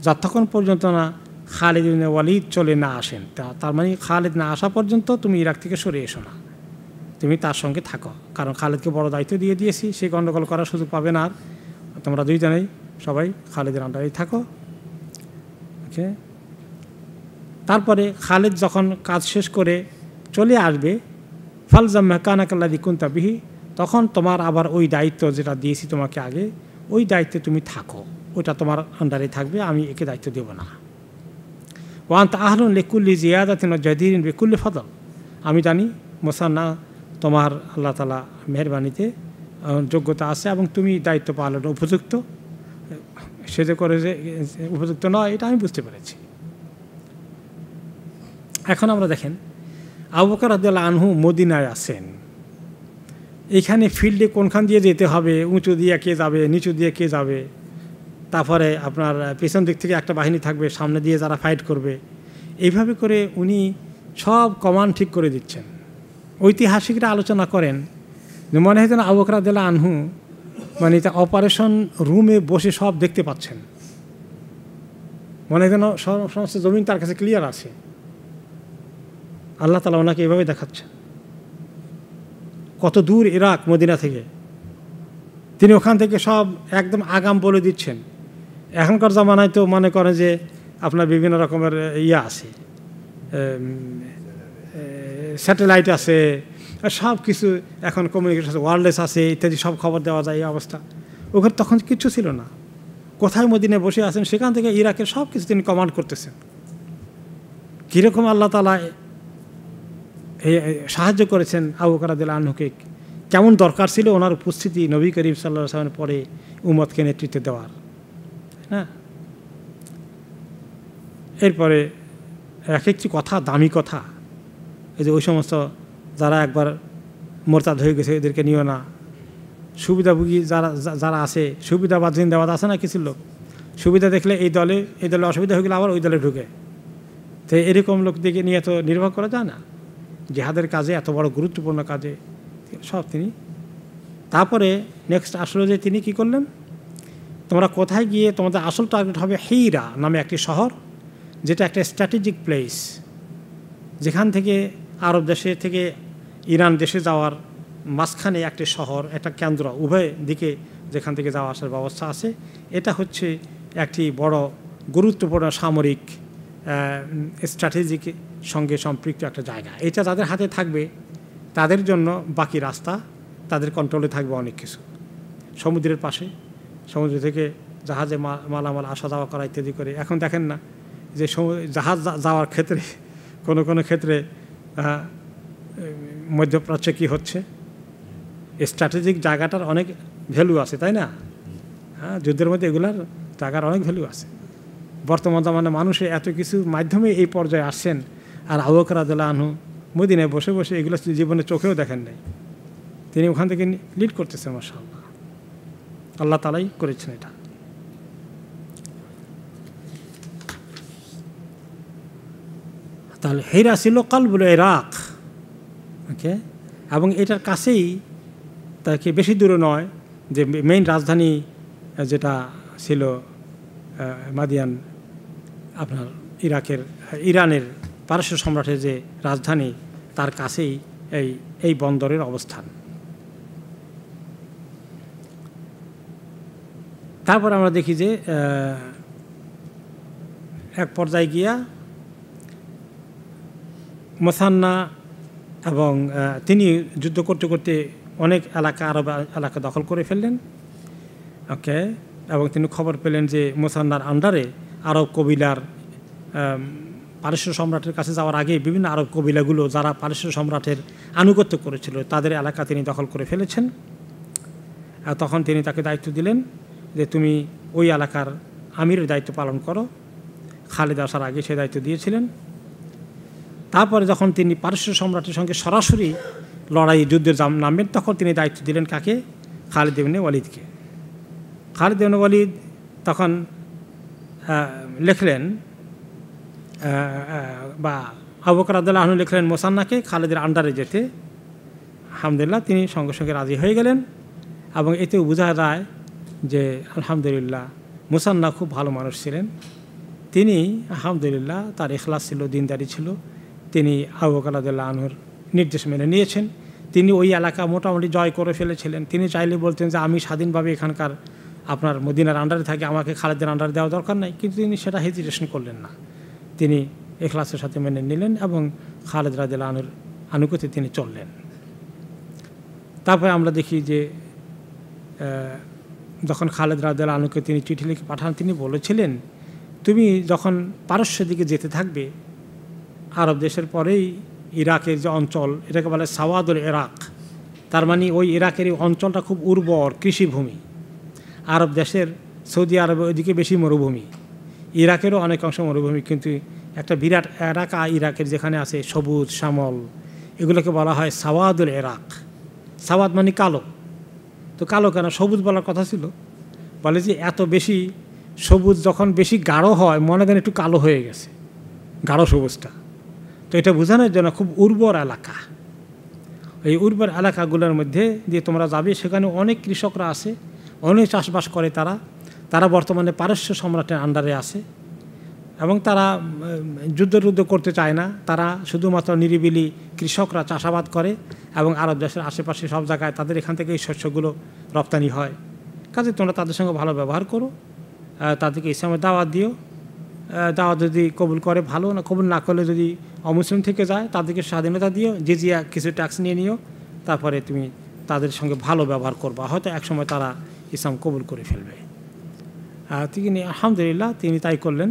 যতক্ষণ পর্যন্ত না খালিদ ইবনুল ওয়ালিদ চলে না আসেন, তার মানে খালিদ না আসা পর্যন্ত তুমি ইরাক থেকে সরে এসো না, তুমি তার সঙ্গে থাকো, কারণ খালিদকে বড় দায়িত্ব দিয়ে দিয়েছি, সে গণ্ডগোল করার সুযোগ পাবে না। আর তোমরা দুইজনেই সবাই খালিদের আন্ডারেই থাকো। ওকে, তারপরে খালিদ যখন কাজ শেষ করে চলে আসবে, ফালজাম মাকানাকাল্লাযী কুনতা বিহি, তখন তোমার আবার ওই দায়িত্ব যেটা দিয়েছি তোমাকে আগে, ওই দায়িত্বে তুমি থাকো, ওইটা তোমার আন্ডারে থাকবে, আমি একে দায়িত্ব দেব না। ওয়া আনতা আহলুন লিকুল্লি জিয়াদাতিন ওয়া জাদিরিন বিকুল্লি ফদল, আমি জানি মুসান্না তোমার আল্লাহ তাআলা মেহেরবানিতে যোগ্যতা আছে এবং তুমি দায়িত্ব পালনের উপযুক্ত, সে যে করে যে উপযুক্ত নয় এটা আমি বুঝতে পেরেছি। এখন আমরা দেখেন আবু বকর রাদিয়াল্লাহু আনহু মদিনায় আছেন, এইখানে ফিল্ডে কোনখান দিয়ে যেতে হবে, উঁচু দিয়ে কে যাবে, নিচু দিয়ে কে যাবে, তারপরে আপনার পেছন দিক থেকে একটা বাহিনী থাকবে, সামনে দিয়ে যারা ফাইট করবে, এইভাবে করে উনি সব কমান্ড ঠিক করে দিচ্ছেন। ঐতিহাসিকরা আলোচনা করেন যে মনে হয় যেন আবু বকর রাদিয়াল্লাহু আনহু মানে এটা অপারেশন রুমে বসে সব দেখতে পাচ্ছেন, মনে হয় যেন সমস্ত জমিন তার কাছে ক্লিয়ার আছে, আল্লাহ তাআলা ওনাকে এভাবে দেখাচ্ছেন। কত দূর ইরাক মদিনা থেকে, তিনি ওখান থেকে সব একদম আগাম বলে দিচ্ছেন। এখনকার জামানায় তো মনে করেন যে আপনার বিভিন্ন রকমের আছে, স্যাটেলাইট আছে, সব কিছু এখন কমিউনিকেশন আছে, ওয়্যারলেস আছে ইত্যাদি, সব খবর দেওয়া যায়। এই অবস্থা ওখানে তখন কিচ্ছু ছিল না, কোথায় মদিনায় বসে আছেন সেখান থেকে ইরাকের সব কিছু তিনি কমান্ড করতেছেন। কীরকম আল্লাহ তাআলা সাহায্য করেছেন আবু বকর রাদিয়াল্লাহু আনহুকে, কেমন দরকার ছিল ওনার উপস্থিতি নবী করিম সাল্লাল্লাহু আলাইহি ওয়াসাল্লামের পরে উম্মতকে নেতৃত্ব দেওয়ার। হ্যাঁ, এরপরে এক একটি কথা দামি কথা। এই যে ওই সমস্ত যারা একবার মোরতাদ হয়ে গেছে এদেরকে নিও না, সুবিধাভোগী যারা আছে, সুবিধাবাদ জিন্দাবাদ আছে না কিছু লোক, সুবিধা দেখলে এই দলে অসুবিধা হয়ে গেলে আবার ওই দলে ঢুকে। তো এরকম লোক দিকে নিয়ে তো নির্ভর করা যায় না। জিহাদের কাজে, এত বড় গুরুত্বপূর্ণ কাজে সব তিনি। তারপরে নেক্সট আসলে যে তিনি কি করলেন, তোমরা কোথায় গিয়ে তোমাদের আসল টার্গেট হবে হিরা নামে একটি শহর, যেটা একটা স্ট্র্যাটেজিক প্লেস, যেখান থেকে আরব দেশে থেকে ইরান দেশে যাওয়ার মাঝখানে একটি শহর, একটা কেন্দ্র, উভয় দিকে যেখান থেকে যাওয়া আসার ব্যবস্থা আছে। এটা হচ্ছে একটি বড় গুরুত্বপূর্ণ সামরিক স্ট্র্যাটেজিক সঙ্গে সম্পৃক্ত একটা জায়গা। এটা যাদের হাতে থাকবে তাদের জন্য বাকি রাস্তা তাদের কন্ট্রোলে থাকবে অনেক কিছু। সমুদ্রের পাশে, সমুদ্র থেকে জাহাজে মালামাল আসা যাওয়া করা ইত্যাদি করে। এখন দেখেন না যে জাহাজ যাওয়ার ক্ষেত্রে কোনো ক্ষেত্রে মধ্যপ্রাচ্যে কী হচ্ছে, স্ট্র্যাটেজিক জায়গাটার অনেক ভ্যালু আছে, তাই না? হ্যাঁ, যুদ্ধের মধ্যে এগুলার জায়গার অনেক ভ্যালু আছে। বর্তমান জামানে মানুষের এত কিছুর মাধ্যমে এই পর্যায়ে আসছেন, আর আবু বকর রাদিয়াল্লাহু আনহু মদিনায় বসে বসে এগুলো জীবনে চোখেও দেখেন নাই, তিনি ওখান থেকে লিড করতেছেন। মাশাআল্লাহ, আল্লাহ তাআলাই করেছেন এটা। তাহলে হিরা ছিল কালবুল ইরাক, ওকে, এবং এটার কাছেই, তাকে বেশি দূরে নয়, যে মেইন রাজধানী যেটা ছিল মাদিয়ান, আপনার ইরানের পারস্য সম্রাটের যে রাজধানী, তার কাছেই এই বন্দরের অবস্থান। তারপর আমরা দেখি যে এক পর্যায়ে গিয়া মুসান্না এবং তিনি যুদ্ধ করতে করতে অনেক আরব এলাকা দখল করে ফেললেন, ওকে, এবং তিনি খবর পেলেন যে মুসান্নার আন্ডারে আরব কবিলার, পারস্য সম্রাটের কাছে যাওয়ার আগে বিভিন্ন আরব কবিলাগুলো যারা পারস্য সম্রাটের আনুগত্য করেছিল তাদের এলাকা তিনি দখল করে ফেলেছেন। তখন তিনি তাকে দায়িত্ব দিলেন যে তুমি ওই এলাকার আমিরের দায়িত্ব পালন করো। খালিদ আসার আগে সে দায়িত্ব দিয়েছিলেন। তারপরে যখন তিনি পারস্য সম্রাটের সঙ্গে সরাসরি যুদ্ধের নামবেন, তখন তিনি দায়িত্ব দিলেন কাকে? খালিদ ইবনে ওয়ালিদকে। খালিদ ইবনে ওয়ালিদ তখন লিখলেন, বা আবু বকর রাদিয়াল্লাহু আনহু লিখলেন মুসান্নাকে খালিদের আন্ডারে যেতে। আলহামদুলিল্লাহ, তিনি সঙ্গে সঙ্গে রাজি হয়ে গেলেন। এবং এতেও বোঝা যায় যে আলহামদুলিল্লাহ মুসান্না খুব ভালো মানুষ ছিলেন। তিনি আলহামদুলিল্লাহ তার ইখলাস ছিল, দিনদারি ছিল। তিনি আবু বকর রাদিয়াল্লাহু আনহুর নির্দেশ মেনে নিয়েছেন। তিনি ওই এলাকা মোটামুটি জয় করে ফেলেছিলেন। তিনি চাইলে বলতেন যে আমি স্বাধীনভাবে এখানকার আপনার মদিনার আন্ডারে থাকি, আমাকে খালিদের আন্ডারে দেওয়া দরকার নাই, কিন্তু তিনি সেটা হেজিটেশন করলেন না। তিনি ইখলাসের সাথে মেনে নিলেন এবং খালিদ রাদিয়াল্লাহু আনহুর আনুগত্যে তিনি চললেন। তারপরে আমরা দেখি যে যখন খালিদ রাদিয়াল্লাহু আনহুকে তিনি চিঠি লিখে পাঠান, তিনি বলেছিলেন তুমি যখন পারস্যের দিকে যেতে থাকবে, আরব দেশের পরেই ইরাকের যে অঞ্চল, এটাকে বলে সাওয়াদুল ইরাক, তার মানে ওই ইরাকের এই অঞ্চলটা খুব উর্বর কৃষিভূমি। আরব দেশের সৌদি আরবে ওইদিকে বেশি মরুভূমি, ইরাকেরও অনেক অংশ মরুভূমি, কিন্তু একটা বিরাট এলাকা ইরাকের যেখানে আছে সবুজ শ্যামল, এগুলোকে বলা হয় সাওয়াদুল ইরাক। সাওয়াদ মানে কালো, তো কালো কেন? সবুজ বলার কথা ছিল, বলে যে এত বেশি সবুজ যখন বেশি গাঢ় হয় মনে করেন একটু কালো হয়ে গেছে গাঢ় সবুজটা, তো এটা বোঝানোর জন্য খুব উর্বর এলাকা। এই উর্বর এলাকাগুলোর মধ্যে দিয়ে তোমরা যাবে, সেখানে অনেক কৃষকরা আছে, অনেক চাষবাস করে। তারা বর্তমানে পারস্য সম্রাটের আন্ডারে আছে এবং তারা যুদ্ধ করতে চায় না। তারা শুধুমাত্র নিরিবিলি কৃষকরা চাষাবাদ করে এবং আরব দেশের আশেপাশে সব জায়গায় তাদের এখান থেকে এই শস্যগুলো রপ্তানি হয়। কাজে তোমরা তাদের সঙ্গে ভালো ব্যবহার করো, তাদেরকে ইসলামের দাওয়াত দিও। দাওয়াত যদি কবুল করে ভালো, না কবুল না করলে যদি অমুসলিম থেকে যায় তাদেরকে স্বাধীনতা দিও, জিজিয়া কিছু ট্যাক্স নিয়ে নিও, তারপরে তুমি তাদের সঙ্গে ভালো ব্যবহার করবা, হয়তো একসময় তারা ইসলাম কবুল করে ফেলবে। তিনি আলহামদুলিল্লাহ তিনি তাই করলেন।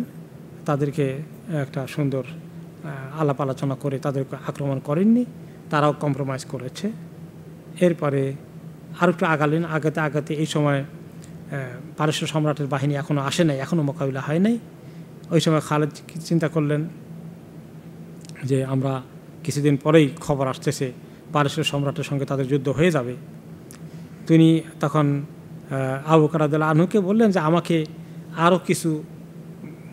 তাদেরকে একটা সুন্দর আলাপ আলোচনা করে তাদেরকে আক্রমণ করেননি, তারাও কম্প্রোমাইজ করেছে। এরপরে আর একটু আগালেন, আগাতে এই সময় পারস্য সম্রাটের বাহিনী এখনও আসে নাই, এখনও মোকাবিলা হয় নাই। ওই সময় খালিদ চিন্তা করলেন যে আমরা কিছুদিন পরেই খবর আসতেছে পারস্য সম্রাটের সঙ্গে তাদের যুদ্ধ হয়ে যাবে। তিনি তখন আবু বকর রাদিয়াল্লাহু আনহুকে বললেন যে আমাকে আরও কিছু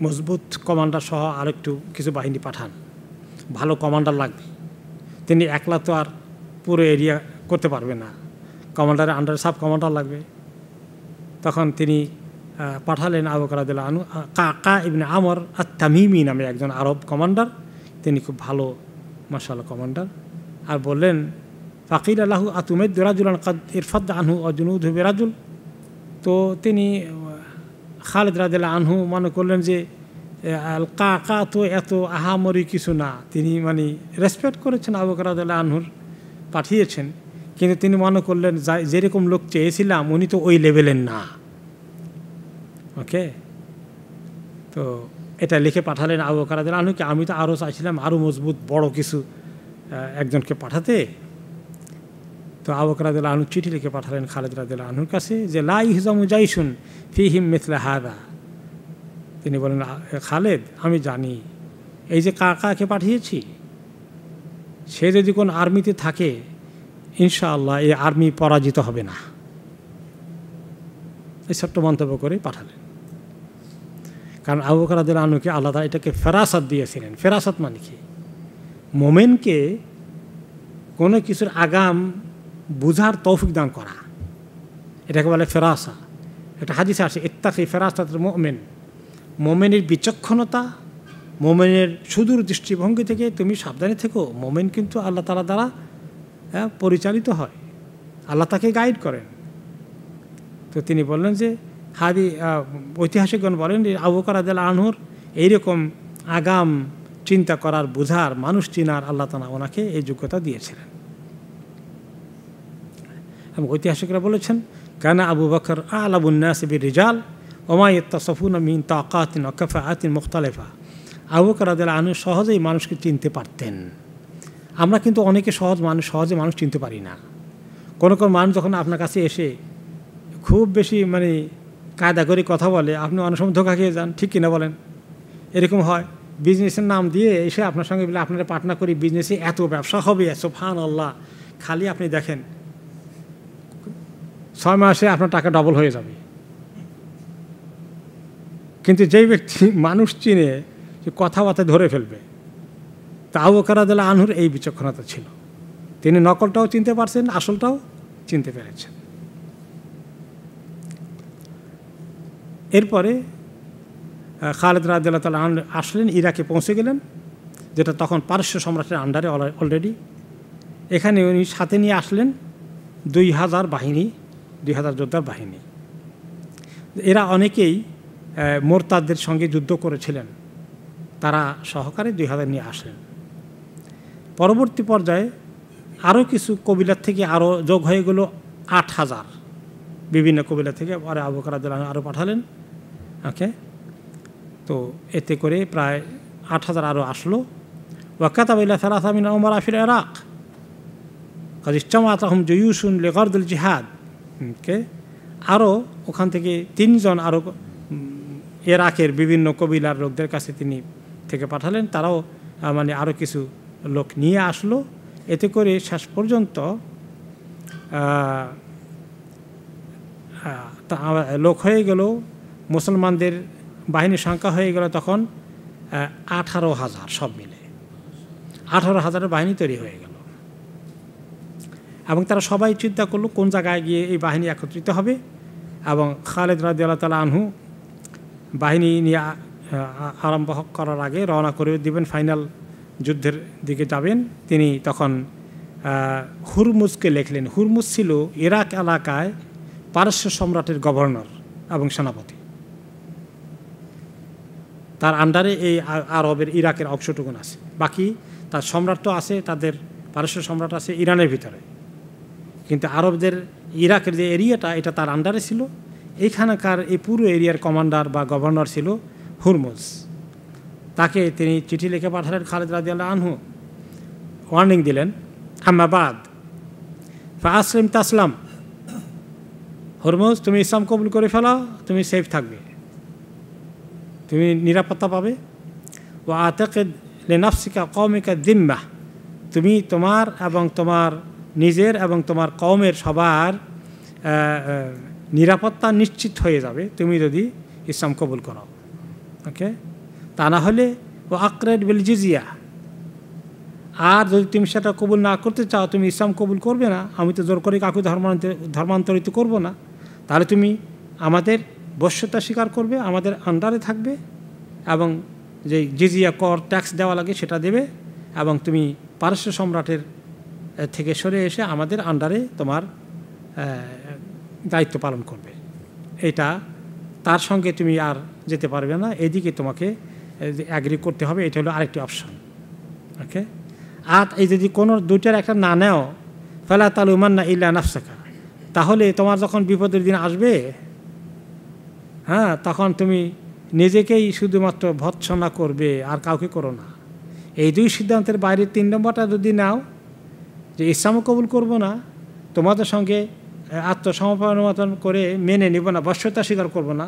মজবুত কমান্ডার সহ আরেকটু কিছু বাহিনী পাঠান, ভালো কমান্ডার লাগবে। তিনি একলা তো আর পুরো এরিয়া করতে পারবে না, কমান্ডারের আন্ডারে সাব কমান্ডার লাগবে। তখন তিনি পাঠালেন আবু বকর রাদিয়াল্লাহু আনহু কাকা ইবনে আমর আত-তামিমি নামে একজন আরব কমান্ডার, তিনি খুব ভালো মাশাআল্লাহ কমান্ডার। আর বললেন ফাকিল আল্লাহু আতুমেদ রাজুলান কাদ ইরফাদ আনহু অজনুদহু বিরাজুল। তো তিনি খালিদ রাদিয়াল্লাহু আনহু মনে করলেন যে কাকা তো এত আহামরি কিছু না, তিনি মানে রেসপেক্ট করেছেন আবু বকর রাদিয়াল্লাহু আনহুর, পাঠিয়েছেন, কিন্তু তিনি মনে করলেন যেরকম লোক চেয়েছিলাম উনি তো ওই লেভেলের না। ওকে, তো এটা লিখে পাঠালেন আবু বকর রাদিয়াল্লাহু আনহুকে। আমি তো আরও চাইছিলাম আরও মজবুত বড় কিছু একজনকে পাঠাতে। তো আবু বকর রাদিয়াল্লাহু আনহু চিঠি লিখে পাঠালেন খালিদ রাদিয়াল্লাহু আনহুর কাছে যে লা ইহজামু জাইশুন ফিহিম মিথলা হাদা। তিনি বলেন খালিদ, আমি জানি এই যে কাকাকে পাঠিয়েছি সে যদি কোন আর্মিতে থাকে ইনশাআল্লাহ এই আর্মি পরাজিত হবে না। এই ছোট্ট মন্তব্য করে পাঠালেন। কারণ আবু বকর রাদিয়াল্লাহু আনহুকে আল্লাহ তাআলা এটাকে ফেরাসাত দিয়েছিলেন। ফেরাসাত মানে কি? মোমেনকে কোনো কিছুর আগাম বুঝার তৌফিক দান করা, এটাকে বলে ফেরাসা। একটা হাদিসে আসে ইত্তাকি ফেরাসাতুল মুমিন, মোমেনের বিচক্ষণতা, মোমেনের সুদূর দৃষ্টিভঙ্গি থেকে তুমি সাবধানে থেকো। মোমেন কিন্তু আল্লাহ তাআলা দ্বারা পরিচালিত হয়, আল্লাহ তাকে গাইড করেন। তো তিনি বললেন যে ঐতিহাসিকগণ বলেন যে আবু বকর রাদিয়াল্লাহু আনহুর এইরকম আগাম চিন্তা করার, বুঝার, মানুষ চিনার আল্লাহ তাআলা ওনাকে এই যোগ্যতা দিয়েছিলেন। এবং ঐতিহাসিকরা বলেছেন কানা আবু বকর আ'লামুন নাস বির-রিজাল ওয়া মা ইয়াত্তাসিফুনা মিন তাকাতিন ওয়া কাফাআতিন মুখতালিফা। আবু বকর রাদিয়াল্লাহু আনহু সহজেই মানুষকে চিনতে পারতেন। আমরা কিন্তু অনেকে সহজে মানুষ চিনতে পারি না। কোনো মানুষ যখন আপনার কাছে এসে খুব বেশি মানে কায়দা করে কথা বলে, আপনি অনেক সময় ধোঁকা খেয়ে যান, ঠিক কিনা বলেন? এরকম হয়। বিজনেসের নাম দিয়ে এসে আপনার সঙ্গে বলে আপনারা পার্টনার করি, বিজনেসে এত ব্যবসা হবে, সুবহানাল্লাহ। খালি আপনি দেখেন 6 মাসে আপনার টাকা ডবল হয়ে যাবে। কিন্তু যেই ব্যক্তি মানুষ চিনে যে কথাবার্তা ধরে ফেলবে, তা আবু বকর রাদিয়াল্লাহু আনহুর এই বিচক্ষণতা ছিল। তিনি নকলটাও চিনতে পারছেন, আসলটাও চিনতে পেরেছেন। এরপরে খালিদ রাদিয়াল্লাহু তাআলা আনহু আসলেন, ইরাকে পৌঁছে গেলেন, যেটা তখন পারস্য সম্রাটের আন্ডারে অলরেডি। এখানে উনি সাথে নিয়ে আসলেন 2000 বাহিনী, 2000 যোদ্ধার বাহিনী। এরা অনেকেই মোরতাদদের সঙ্গে যুদ্ধ করেছিলেন, তারা সহকারে 2000 নিয়ে আসলেন। পরবর্তী পর্যায়ে আরও কিছু কবিলার থেকে আরও যোগ হয়ে গেল 8000, বিভিন্ন কবিলা থেকে। পরে আবু বকর রাদিয়াল্লাহু আনহু আরও পাঠালেন। ওকে, তো এতে করে প্রায় 8000 আরও আসলো। ওয়াকাতাবা ইলা সালাসা মিন উমারা ফিল ইরাক কাদ ইজতামাআতহুম জুয়ুশুন লিগারদিল জিহাদ। ওকে, আরও ওখান থেকে 3 জন আরও ইরাকের বিভিন্ন কবিলার লোকদের কাছে তিনি থেকে পাঠালেন, তারাও মানে আরও কিছু লোক নিয়ে আসলো। এতে করে শেষ পর্যন্ত লোক হয়ে গেল, মুসলমানদের বাহিনীর সংখ্যা হয়ে গেল তখন 18,000, সব মিলে 18,000 বাহিনী তৈরি হয়ে গেল। এবং তারা সবাই চিন্তা করলো কোন জায়গায় গিয়ে এই বাহিনী একত্রিত হবে। এবং খালিদ রাদিয়াল্লাহু তাআলা আনহু বাহিনী নিয়ে আরম্ভ করার আগে রওনা করে দিবেন, ফাইনাল যুদ্ধের দিকে যাবেন। তিনি তখন হুরমুজকে লিখলেন। হুরমুজ ছিল ইরাক এলাকায় পারস্য সম্রাটের গভর্নর এবং সেনাপতি। তার আন্ডারে এই আরবের ইরাকের অংশটুকুন আছে, বাকি তার সম্রাট তো আছে, তাদের পারস্য সম্রাট আছে ইরানের ভিতরে, কিন্তু আরবদের ইরাকের যে এরিয়াটা এটা তার আন্ডারে ছিল। এইখানকার এই পুরো এরিয়ার কমান্ডার বা গভর্নর ছিল হুরমুজ। তাকে তিনি চিঠি লিখে পাঠালেন খালিদ রাদিয়াল্লাহু আনহু, ওয়ার্নিং দিলেন, আম্মা বাদ ফাসলিম তাসলাম। হুরমুজ, তুমি ইসলাম কবুল করে ফেলো, তুমি সেফ থাকবে, তুমি নিরাপত্তা পাবে। ও আতাকিদ লিনাফসিকা কওমিকা যিম্মাহ, তুমি তোমার এবং তোমার নিজের এবং তোমার কওমের সবার নিরাপত্তা নিশ্চিত হয়ে যাবে তুমি যদি ইসলাম কবুল করো। ওকে, তা না হলে ও আকরেদ বিল জিজিয়া, আর যদি তুমি সেটা কবুল না করতে চাও, তুমি ইসলাম কবুল করবে না, আমি তো জোর করে কাউকে ধর্মান্তরিত করব না, তাহলে তুমি আমাদের বশ্যতা স্বীকার করবে, আমাদের আন্ডারে থাকবে এবং যে জিজিয়া কর ট্যাক্স দেওয়া লাগে সেটা দেবে, এবং তুমি পারস্য সম্রাটের থেকে সরে এসে আমাদের আন্ডারে তোমার দায়িত্ব পালন করবে। এটা তার সঙ্গে তুমি আর যেতে পারবে না, এদিকে তোমাকে অ্যাগ্রি করতে হবে। এটা হলো আরেকটি অপশন। ওকে, আর এই যদি কোনো দুইটার একটা না নেও, ফালা তালুমান্না ইল্লা নাফসাকা, তাহলে তোমার যখন বিপদের দিন আসবে, হ্যাঁ, তখন তুমি নিজেকেই শুধুমাত্র ভৎসনা করবে, আর কাউকে করো না। এই দুই সিদ্ধান্তের বাইরে 3 নম্বরটা যদি নাও, যে ইসলামও কবুল করবো না, তোমাদের সঙ্গে আত্মসমর্পণ করে মেনে নিব না, বশ্যতা স্বীকার করবো না,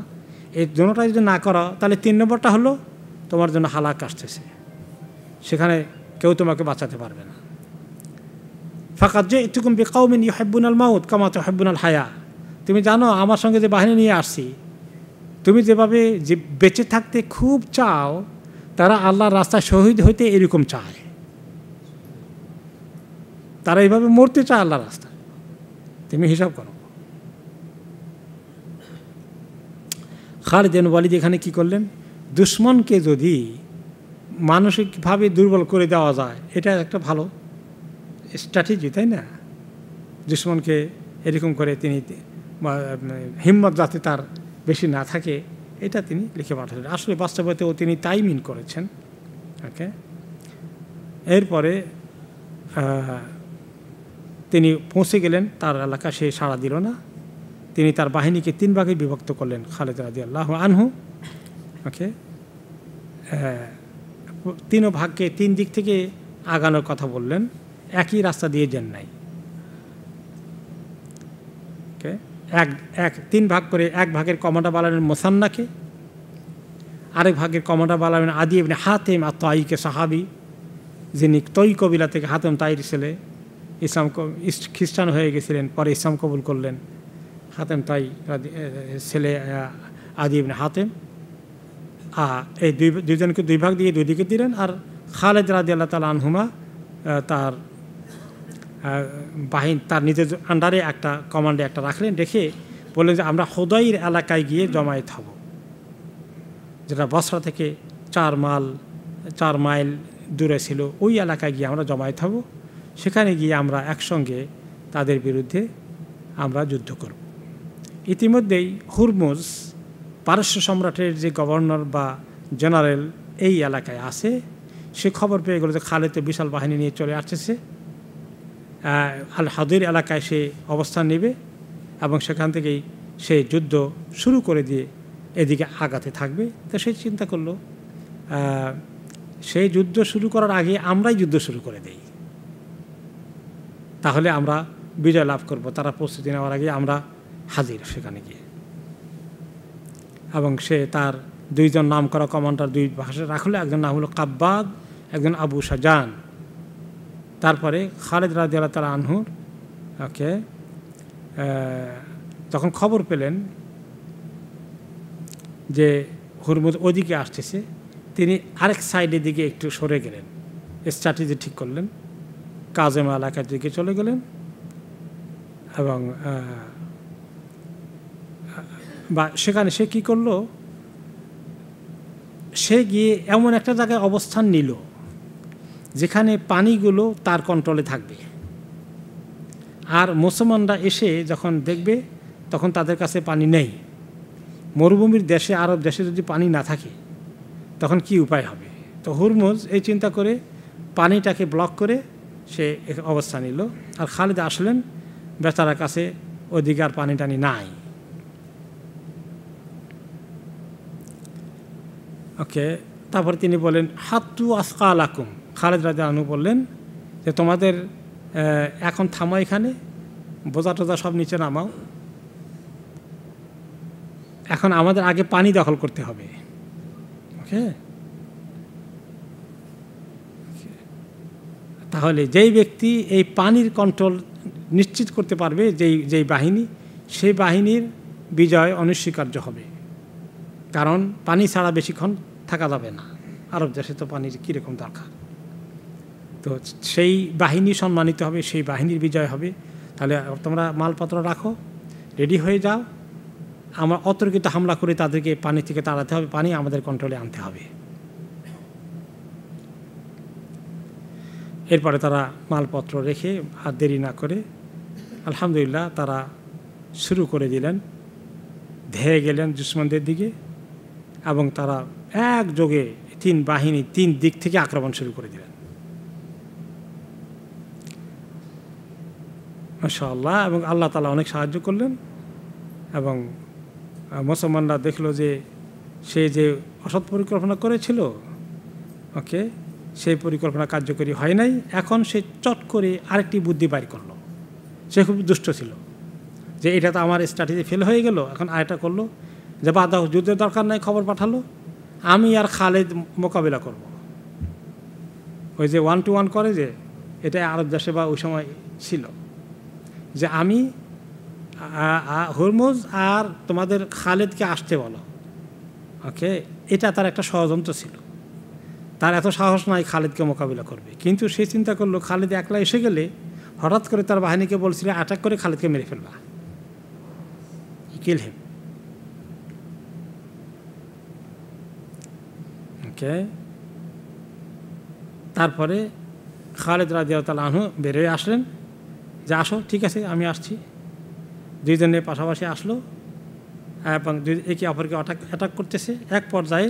এই দুটোটা যদি না করো, তাহলে 3 নম্বরটা হলো তোমার জন্য হালাক আসতেছে, সেখানে কেউ তোমাকে বাঁচাতে পারবে না। ফাকাত জিতুকুম বিকাউমিন ইউহিব্বুনাল মাউত কামা তুহিব্বুনাল হায়া, তুমি জানো আমার সঙ্গে যে বাহিনী নিয়ে আসছি, তুমি যেভাবে যে বেঁচে থাকতে খুব চাও, তারা আল্লাহর রাস্তায় শহীদ হইতে এরকম চায়, তারা এইভাবে মরতে চায় আল্লাহর রাস্তায়। তুমি হিসাব করো। খালিদ বিন ওয়ালিদ এখানে কি করলেন? দুশমনকে যদি মানসিকভাবে দুর্বল করে দেওয়া যায়, এটা একটা ভালো স্ট্র্যাটেজি, তাই না? দুশমনকে এরকম করে তিনি হিম্মত যাতে তার বেশি না থাকে, এটা তিনি লিখে পাঠালেন। আসলে বাস্তবতেও তিনি তাই মিন করেছেন। ওকে, এরপরে তিনি পৌঁছে গেলেন তার এলাকা, সে সাড়া দিল না। তিনি তার বাহিনীকে 3 ভাগে বিভক্ত করলেন, খালিদ রাদিয়াল্লাহু আনহু। ওকে, 3 ভাগকে 3 দিক থেকে আগানোর কথা বললেন, একই রাস্তা দিয়ে যান নাই। ওকে, 3 ভাগ করে 1 ভাগের কমান্ডার বানালেন মুসান্নাকে, আরেক ভাগের কমান্ডার বানালেন আদি ইবনে হাতেম আত-তাইকে, সাহাবি, যিনি তৈ কবিলা থেকে হাতেম তাইর ছেলে, ইসলাম খ্রিস্টান হয়ে গেছিলেন, পরে ইসলাম কবুল করলেন। হাতেম তাই ছেলে আদি ইবনে হাতেম। এই দুইজনকে 2 ভাগ দিয়ে 2 দিকে দিলেন। আর খালিদ রাদিয়াল্লাহু তাআলা আনহুমা তার বাহিনী, তার নিজের আন্ডারে একটা কমান্ডে একটা রাখলেন, রেখে বললেন যে আমরা হুদাইর এলাকায় গিয়ে জমায়েত হব, যেটা বসরা থেকে 4 মাইল দূরে ছিল। ওই এলাকায় গিয়ে আমরা জমায়েত হব, সেখানে গিয়ে আমরা একসঙ্গে তাদের বিরুদ্ধে আমরা যুদ্ধ করব। ইতিমধ্যেই হুরমুজ, পারস্য সম্রাটের যে গভর্নর বা জেনারেল এই এলাকায় আছে, সে খবর পেয়ে গেল যে খালিদ বিশাল বাহিনী নিয়ে চলে আসতেছে, আল হাদির এলাকায় সে অবস্থান নেবে এবং সেখান থেকেই সে যুদ্ধ শুরু করে দিয়ে এদিকে আগাতে থাকবে। তো সে চিন্তা করলো সেই যুদ্ধ শুরু করার আগে আমরাই যুদ্ধ শুরু করে দেই, তাহলে আমরা বিজয় লাভ করব। তারা প্রস্তুতি নেওয়ার আগে আমরা হাজির সেখানে গিয়ে। এবং সে তার 2 জন নাম করা কমান্ডার 2 ভাষা রাখলো, একজন নাম হলো কাব্বাদ, একজন আবু শাজান। তারপরে খালিদ রাদিয়াল্লাহু তাআলা আনহুর ওকে যখন খবর পেলেন যে হুরমুজ ওদিকে আসতেছে, তিনি আরেক সাইডের দিকে একটু সরে গেলেন, স্ট্র্যাটেজি ঠিক করলেন, কাজেমা এলাকার দিকে চলে গেলেন। এবং বা সেখানে সে কী করলো, সে গিয়ে এমন একটা জায়গায় অবস্থান নিল যেখানে পানিগুলো তার কন্ট্রোলে থাকবে। আর মুসলমানরা এসে যখন দেখবে তখন তাদের কাছে পানি নেই। মরুভূমির দেশে, আরব দেশে যদি পানি না থাকে তখন কি উপায় হবে? তো হুরমুজ এই চিন্তা করে পানিটাকে ব্লক করে সে অবস্থান নিল। আর খালিদ আসলেন, বেচারার কাছে ওদিকে আর পানি টানি নাই। ওকে, তারপরে তিনি বলেন হাত্তু আসকালাকুম, খালিদ রাদিয়াল্লাহু আনহু বললেন যে তোমাদের এখন থামো, এখানে বোঝা টোজা সব নিচে নামাও, এখন আমাদের আগে পানি দখল করতে হবে। ওকে, তাহলে যেই ব্যক্তি এই পানির কন্ট্রোল নিশ্চিত করতে পারবে, যেই বাহিনী, সেই বাহিনীর বিজয় অনস্বীকার্য হবে। কারণ পানি ছাড়া বেশিক্ষণ থাকা যাবে না, আরব দেশে তো পানির কীরকম দরকার। তো সেই বাহিনী সম্মানিত হবে, সেই বাহিনীর বিজয় হবে। তাহলে তোমরা মালপত্র রাখো, রেডি হয়ে যাও, আমরা অতর্কিত হামলা করে তাদেরকে পানি থেকে তাড়াতে হবে, পানি আমাদের কন্ট্রোলে আনতে হবে। এরপরে তারা মালপত্র রেখে আর দেরি না করে আলহামদুলিল্লাহ তারা শুরু করে দিলেন, ধেয়ে গেলেন দুশমনদের দিকে, এবং তারা একযোগে তিন বাহিনী তিন দিক থেকে আক্রমণ শুরু করে দিলেন মাশাআল্লাহ। এবং আল্লাহ তাআলা অনেক সাহায্য করলেন, এবং মুসলমানরা দেখলো যে সে যে অসৎ পরিকল্পনা করেছিল, ওকে, সেই পরিকল্পনা কার্যকরী হয় নাই। এখন সে চট করে আরেকটি বুদ্ধি বাইর করলো। সে খুব দুষ্ট ছিল যে এটা তো আমার স্ট্র্যাটেজি ফেল হয়ে গেল, এখন আরেকটা করলো যে বাধা যুদ্ধের দরকার নাই, খবর পাঠালো আমি আর খালেদ মোকাবিলা করব। ওই যে 1 to 1 করে, যে এটা আরব দেশে বা ওই সময় ছিল, যে আমি হুরমুজ আর তোমাদের খালেদকে আসতে বলো, ওকে। এটা তার একটা ষড়যন্ত্র ছিল। তার এত সাহস নাই খালেদকে মোকাবিলা করবে, কিন্তু সে চিন্তা করলো খালেদ একলা এসে গেলে হঠাৎ করে তার বাহিনীকে বলছিল অ্যাটাক করে খালেদকে মেরে ফেলবা, কিল হিম, ওকে। তারপরে খালেদ রাদিয়াল্লাহু তাআলা আনহু বেরিয়ে আসলেন যে আসো, ঠিক আছে আমি আসছি। দুইজনে পাশাপাশি আসলো এবং একে অপরকে অ্যাটাক করতেছে। এক পর্যায়ে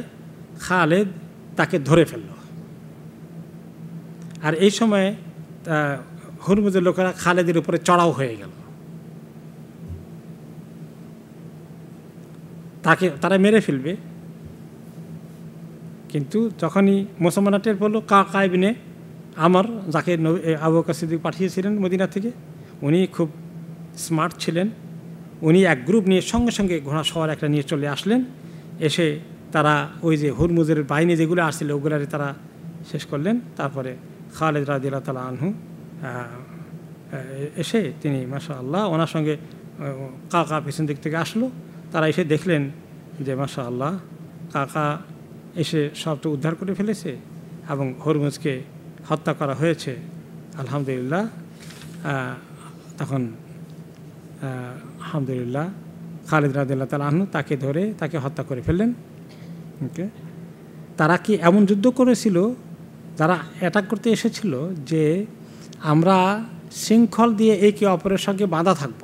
খালেদ তাকে ধরে ফেলল, আর এই সময়ে হুরমুজের লোকেরা খালেদের উপরে চড়াও হয়ে গেল, তারা মেরে ফেলবে। কিন্তু যখনই মুসলমানরা টের পড়ল, কাকা ইবনে আমর, যাকে আবু বকর সিদ্দিক পাঠিয়েছিলেন মদিনা থেকে, উনি খুব স্মার্ট ছিলেন। উনি এক গ্রুপ নিয়ে সঙ্গে সঙ্গে ঘোড়া সওয়ার একটা নিয়ে চলে আসলেন। এসে তারা ওই যে হুরমুজের বাহিনী যেগুলো আসছিল ওগুলারে তারা শেষ করলেন। তারপরে খালেদ রাদিয়াল্লাহু তাআলা আনহু এসে তিনি মাশাআল্লাহ ওনার সঙ্গে কাকা পিছন দিক থেকে আসলো। তারা এসে দেখলেন যে মাশাআল্লাহ কাকা এসে সবটা উদ্ধার করে ফেলেছে এবং হুরমুজকে হত্যা করা হয়েছে, আলহামদুলিল্লাহ। তখন আলহামদুলিল্লাহ খালেদ রাদিয়াল্লাহু তাআলা আনহু তাকে ধরে তাকে হত্যা করে ফেললেন, ওকে। তারা কি এমন যুদ্ধ করেছিল, যারা অ্যাটাক করতে এসেছিল, যে আমরা শৃঙ্খল দিয়ে একে অপরের সঙ্গে বাঁধা থাকব,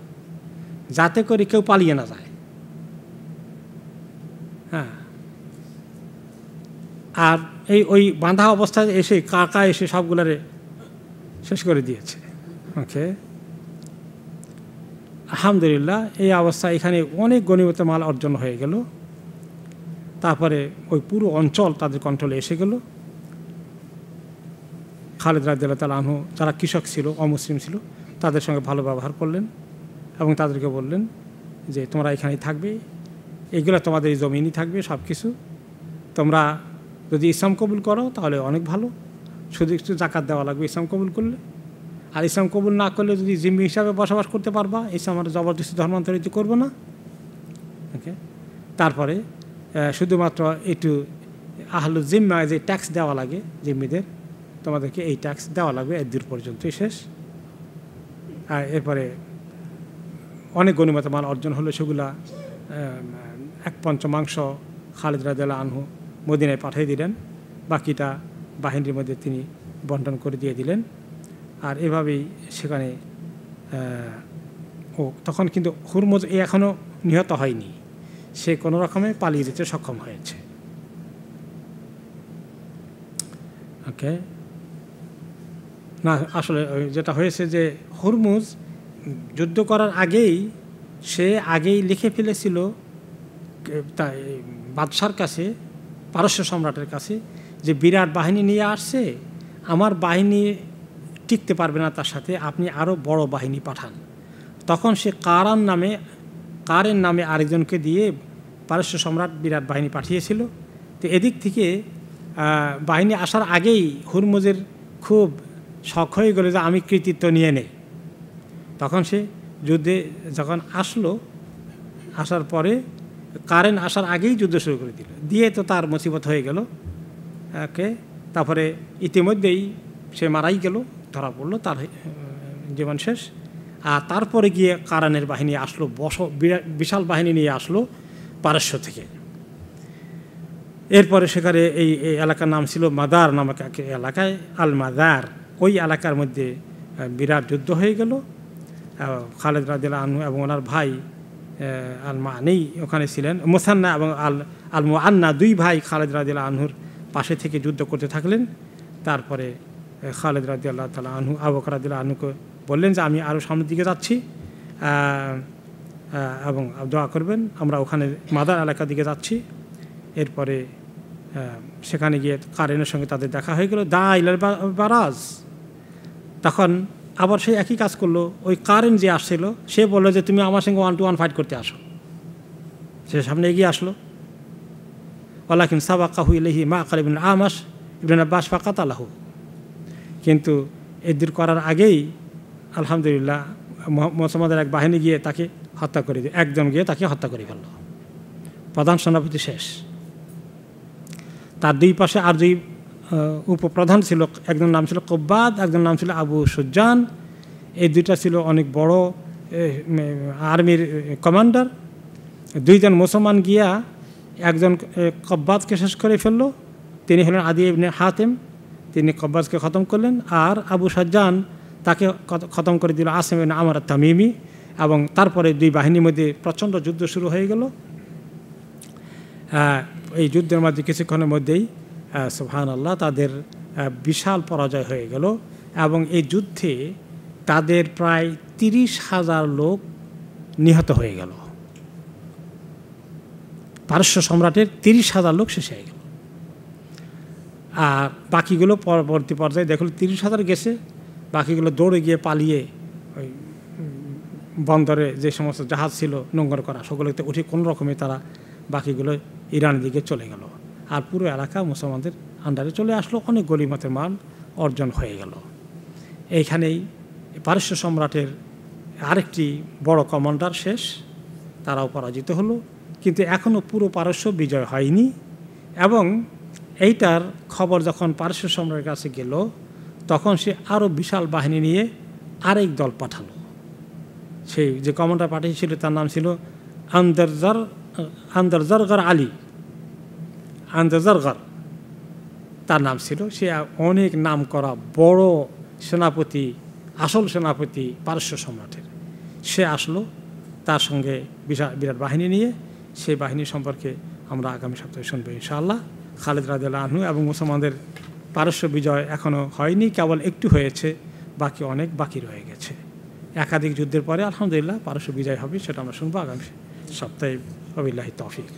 যাতে করে কেউ পালিয়ে না যায়। হ্যাঁ, আর ওই বাঁধা অবস্থায় এসে কাকা এসে সবগুলারে শেষ করে দিয়েছে, ওকে। আলহামদুলিল্লাহ এই অবস্থা এখানে অনেক গনিমত মাল অর্জন হয়ে গেল। তারপরে ওই পুরো অঞ্চল তাদের কন্ট্রোলে এসে গেল। খালেদ রাদিয়াল্লাহু তাআলা আনহু যারা কৃষক ছিল, অমুসলিম ছিল, তাদের সঙ্গে ভালো ব্যবহার করলেন এবং তাদেরকে বললেন যে তোমরা এখানেই থাকবে, এগুলো তোমাদের এই জমিনই থাকবে, সব কিছু। তোমরা যদি ইসলাম কবুল করো তাহলে অনেক ভালো, শুধু একটু জাকাত দেওয়া লাগবে ইসলাম কবুল করলে। আর ইসলাম কবুল না করলে যদি জিম্মি হিসাবে বসবাস করতে পারবা, ইসলাম আর জবরদস্তি ধর্মান্তরিত করবো না, ওকে। তারপরে শুধুমাত্র একটু আহলু জিম্মা যে ট্যাক্স দেওয়া লাগে জিম্মিদের, তোমাদেরকে এই ট্যাক্স দেওয়া লাগবে, এর দূর পর্যন্তই শেষ। আর এরপরে অনেক গনিমত মাল অর্জন হলো, সেগুলা 1/5 খালেদ রাদিয়াল্লাহু আনহু মদিনায় পাঠিয়ে দিলেন, বাকিটা বাহিনীর মধ্যে তিনি বন্টন করে দিয়ে দিলেন। আর এভাবেই সেখানে তখন কিন্তু হুরমুজ এখনও নিহত হয়নি, সে কোনো রকমে পালিয়ে যেতে সক্ষম হয়েছে, ওকে। না, আসলে যেটা হয়েছে যে হুরমুজ যুদ্ধ করার আগেই লিখে ফেলেছিল বাদশার কাছে, পারস্য সম্রাটের কাছে, যে বিরাট বাহিনী নিয়ে আসছে, আমার বাহিনী টিকতে পারবে না তার সাথে, আপনি আরও বড় বাহিনী পাঠান। তখন সে কারের নামে আরেকজনকে দিয়ে পারস্য সম্রাট বিরাট বাহিনী পাঠিয়েছিল। তো এদিক থেকে বাহিনী আসার আগেই হুরমুজের খুব শখ হয়ে গেল যে আমি কৃতিত্ব নিয়ে নেই। তখন সে যুদ্ধে যখন আসার পরে কারেন্ট আসার আগেই যুদ্ধ শুরু করে দিল, দিয়ে তো তার মুসিবত হয়ে গেল। তারপরে ইতিমধ্যেই সে মারাই গেল, ধরা পড়লো, তার জীবন শেষ। আর তারপরে গিয়ে কারানের বাহিনী আসলো, বিশাল বাহিনী নিয়ে আসলো পারস্য থেকে। এরপরে সেখানে এই এলাকার নাম ছিল মাদার নামক এক এলাকায়, আল মাদার। ওই এলাকার মধ্যে বিরাট যুদ্ধ হয়ে গেল। খালেদ রাদিয়াল্লাহু আনহু এবং ওনার ভাই আল মানি ওখানে ছিলেন। মুসান্না এবং আল মুআন্না দুই ভাই খালেদ রাদিয়াল্লাহু আনহুর পাশে থেকে যুদ্ধ করতে থাকলেন। তারপরে খালেদ রাদিয়াল্লাহু তাআলা আনহু আবু বকর রাদিয়াল্লাহু আনহুকে বললেন যে আমি আরও সামনের দিকে যাচ্ছি এবং দোয়া করবেন, আমরা ওখানে মাদার এলাকার দিকে যাচ্ছি। এরপরে সেখানে গিয়ে কারেনের সঙ্গে তাদের দেখা হয়ে গেল, দা ইলাল বারাজ। তখন আবার সে একই কাজ করলো। ওই কারেন যে আসছিল সে বললো যে তুমি আমার সঙ্গে 1-to-1 ফাইট করতে আসো। সে সামনে এগিয়ে আসলো। ওয়ালাকিন সাবাকাহু ইলাইহি মাআকাল ইবনে আমাশ ইবনে আব্বাস ফাকাতালাহু। কিন্তু এদির করার আগেই আলহামদুলিল্লাহ মুসলমানদের এক বাহিনী গিয়ে তাকে হত্যা করে দিয়ে একজন গিয়ে তাকে হত্যা করে ফেলল। প্রধান সেনাপতি শেষ। তার দুই পাশে আর দুই উপপ্রধান ছিল, একজন নাম ছিল কব্বাদ, একজন নাম ছিল আবু সুজান। এই দুইটা ছিল অনেক বড় আর্মির কমান্ডার। দুইজন মুসলমান গিয়া একজন কব্বাদকে শেষ করে ফেলল, তিনি হলেন আদি ইবনে হাতেম, তিনি কব্বাদকে খতম করলেন। আর আবু সুজান তাকে খতম করে দিল আসিম ইবনে আমর তামিমি। এবং তারপরে দুই বাহিনীর মধ্যে প্রচণ্ড যুদ্ধ শুরু হয়ে গেল। এই যুদ্ধের মধ্যে কিছুক্ষণের মধ্যেই সুবহানাল্লাহ তাদের বিশাল পরাজয় হয়ে গেল। এবং এই যুদ্ধে তাদের প্রায় 30,000 লোক নিহত হয়ে গেল। পারস্য সম্রাটের 30,000 লোক শেষ হয়ে গেল। আর বাকিগুলো পরবর্তী পর্যায়ে দেখল 30,000 গেছে, বাকিগুলো দৌড়ে গিয়ে পালিয়ে ওই বন্দরে যে সমস্ত জাহাজ ছিল নোঙ্গর করা সেগুলোতে উঠে কোনো রকমে তারা বাকিগুলো ইরানের দিকে চলে গেল। আর পুরো এলাকা মুসলমানদের আন্ডারে চলে আসলো, অনেক গনিমতের মান অর্জন হয়ে গেল। এইখানেই পারস্য সম্রাটের আরেকটি বড় কমান্ডার শেষ, তারাও পরাজিত হলো। কিন্তু এখনও পুরো পারস্য বিজয় হয়নি। এবং এইটার খবর যখন পারস্য সম্রাটের কাছে গেল, তখন সে আরও বিশাল বাহিনী নিয়ে আরেক দল পাঠালো। সেই যে কমান্ডার পাঠিয়েছিল তার নাম ছিল আন্দারজারগার আলী, আন্দারজারগার তার নাম ছিল। সে অনেক নাম করা বড় সেনাপতি, আসল সেনাপতি পারস্য সম্রাটের। সে আসলো তার সঙ্গে বিরাট বাহিনী নিয়ে। সেই বাহিনী সম্পর্কে আমরা আগামী সপ্তাহে শুনবো ইনশাআল্লাহ। খালেদ রাদিয়াল্লাহু আনহু এবং মুসলমানদের পারস্য বিজয় এখনও হয়নি, কেবল একটু হয়েছে, বাকি অনেক বাকি রয়ে গেছে। একাধিক যুদ্ধের পরে আলহামদুলিল্লাহ পারস্য বিজয় হবে, সেটা আমরা শুনবো আগামী সপ্তাহে। ওয়াবিল্লাহি তৌফিক।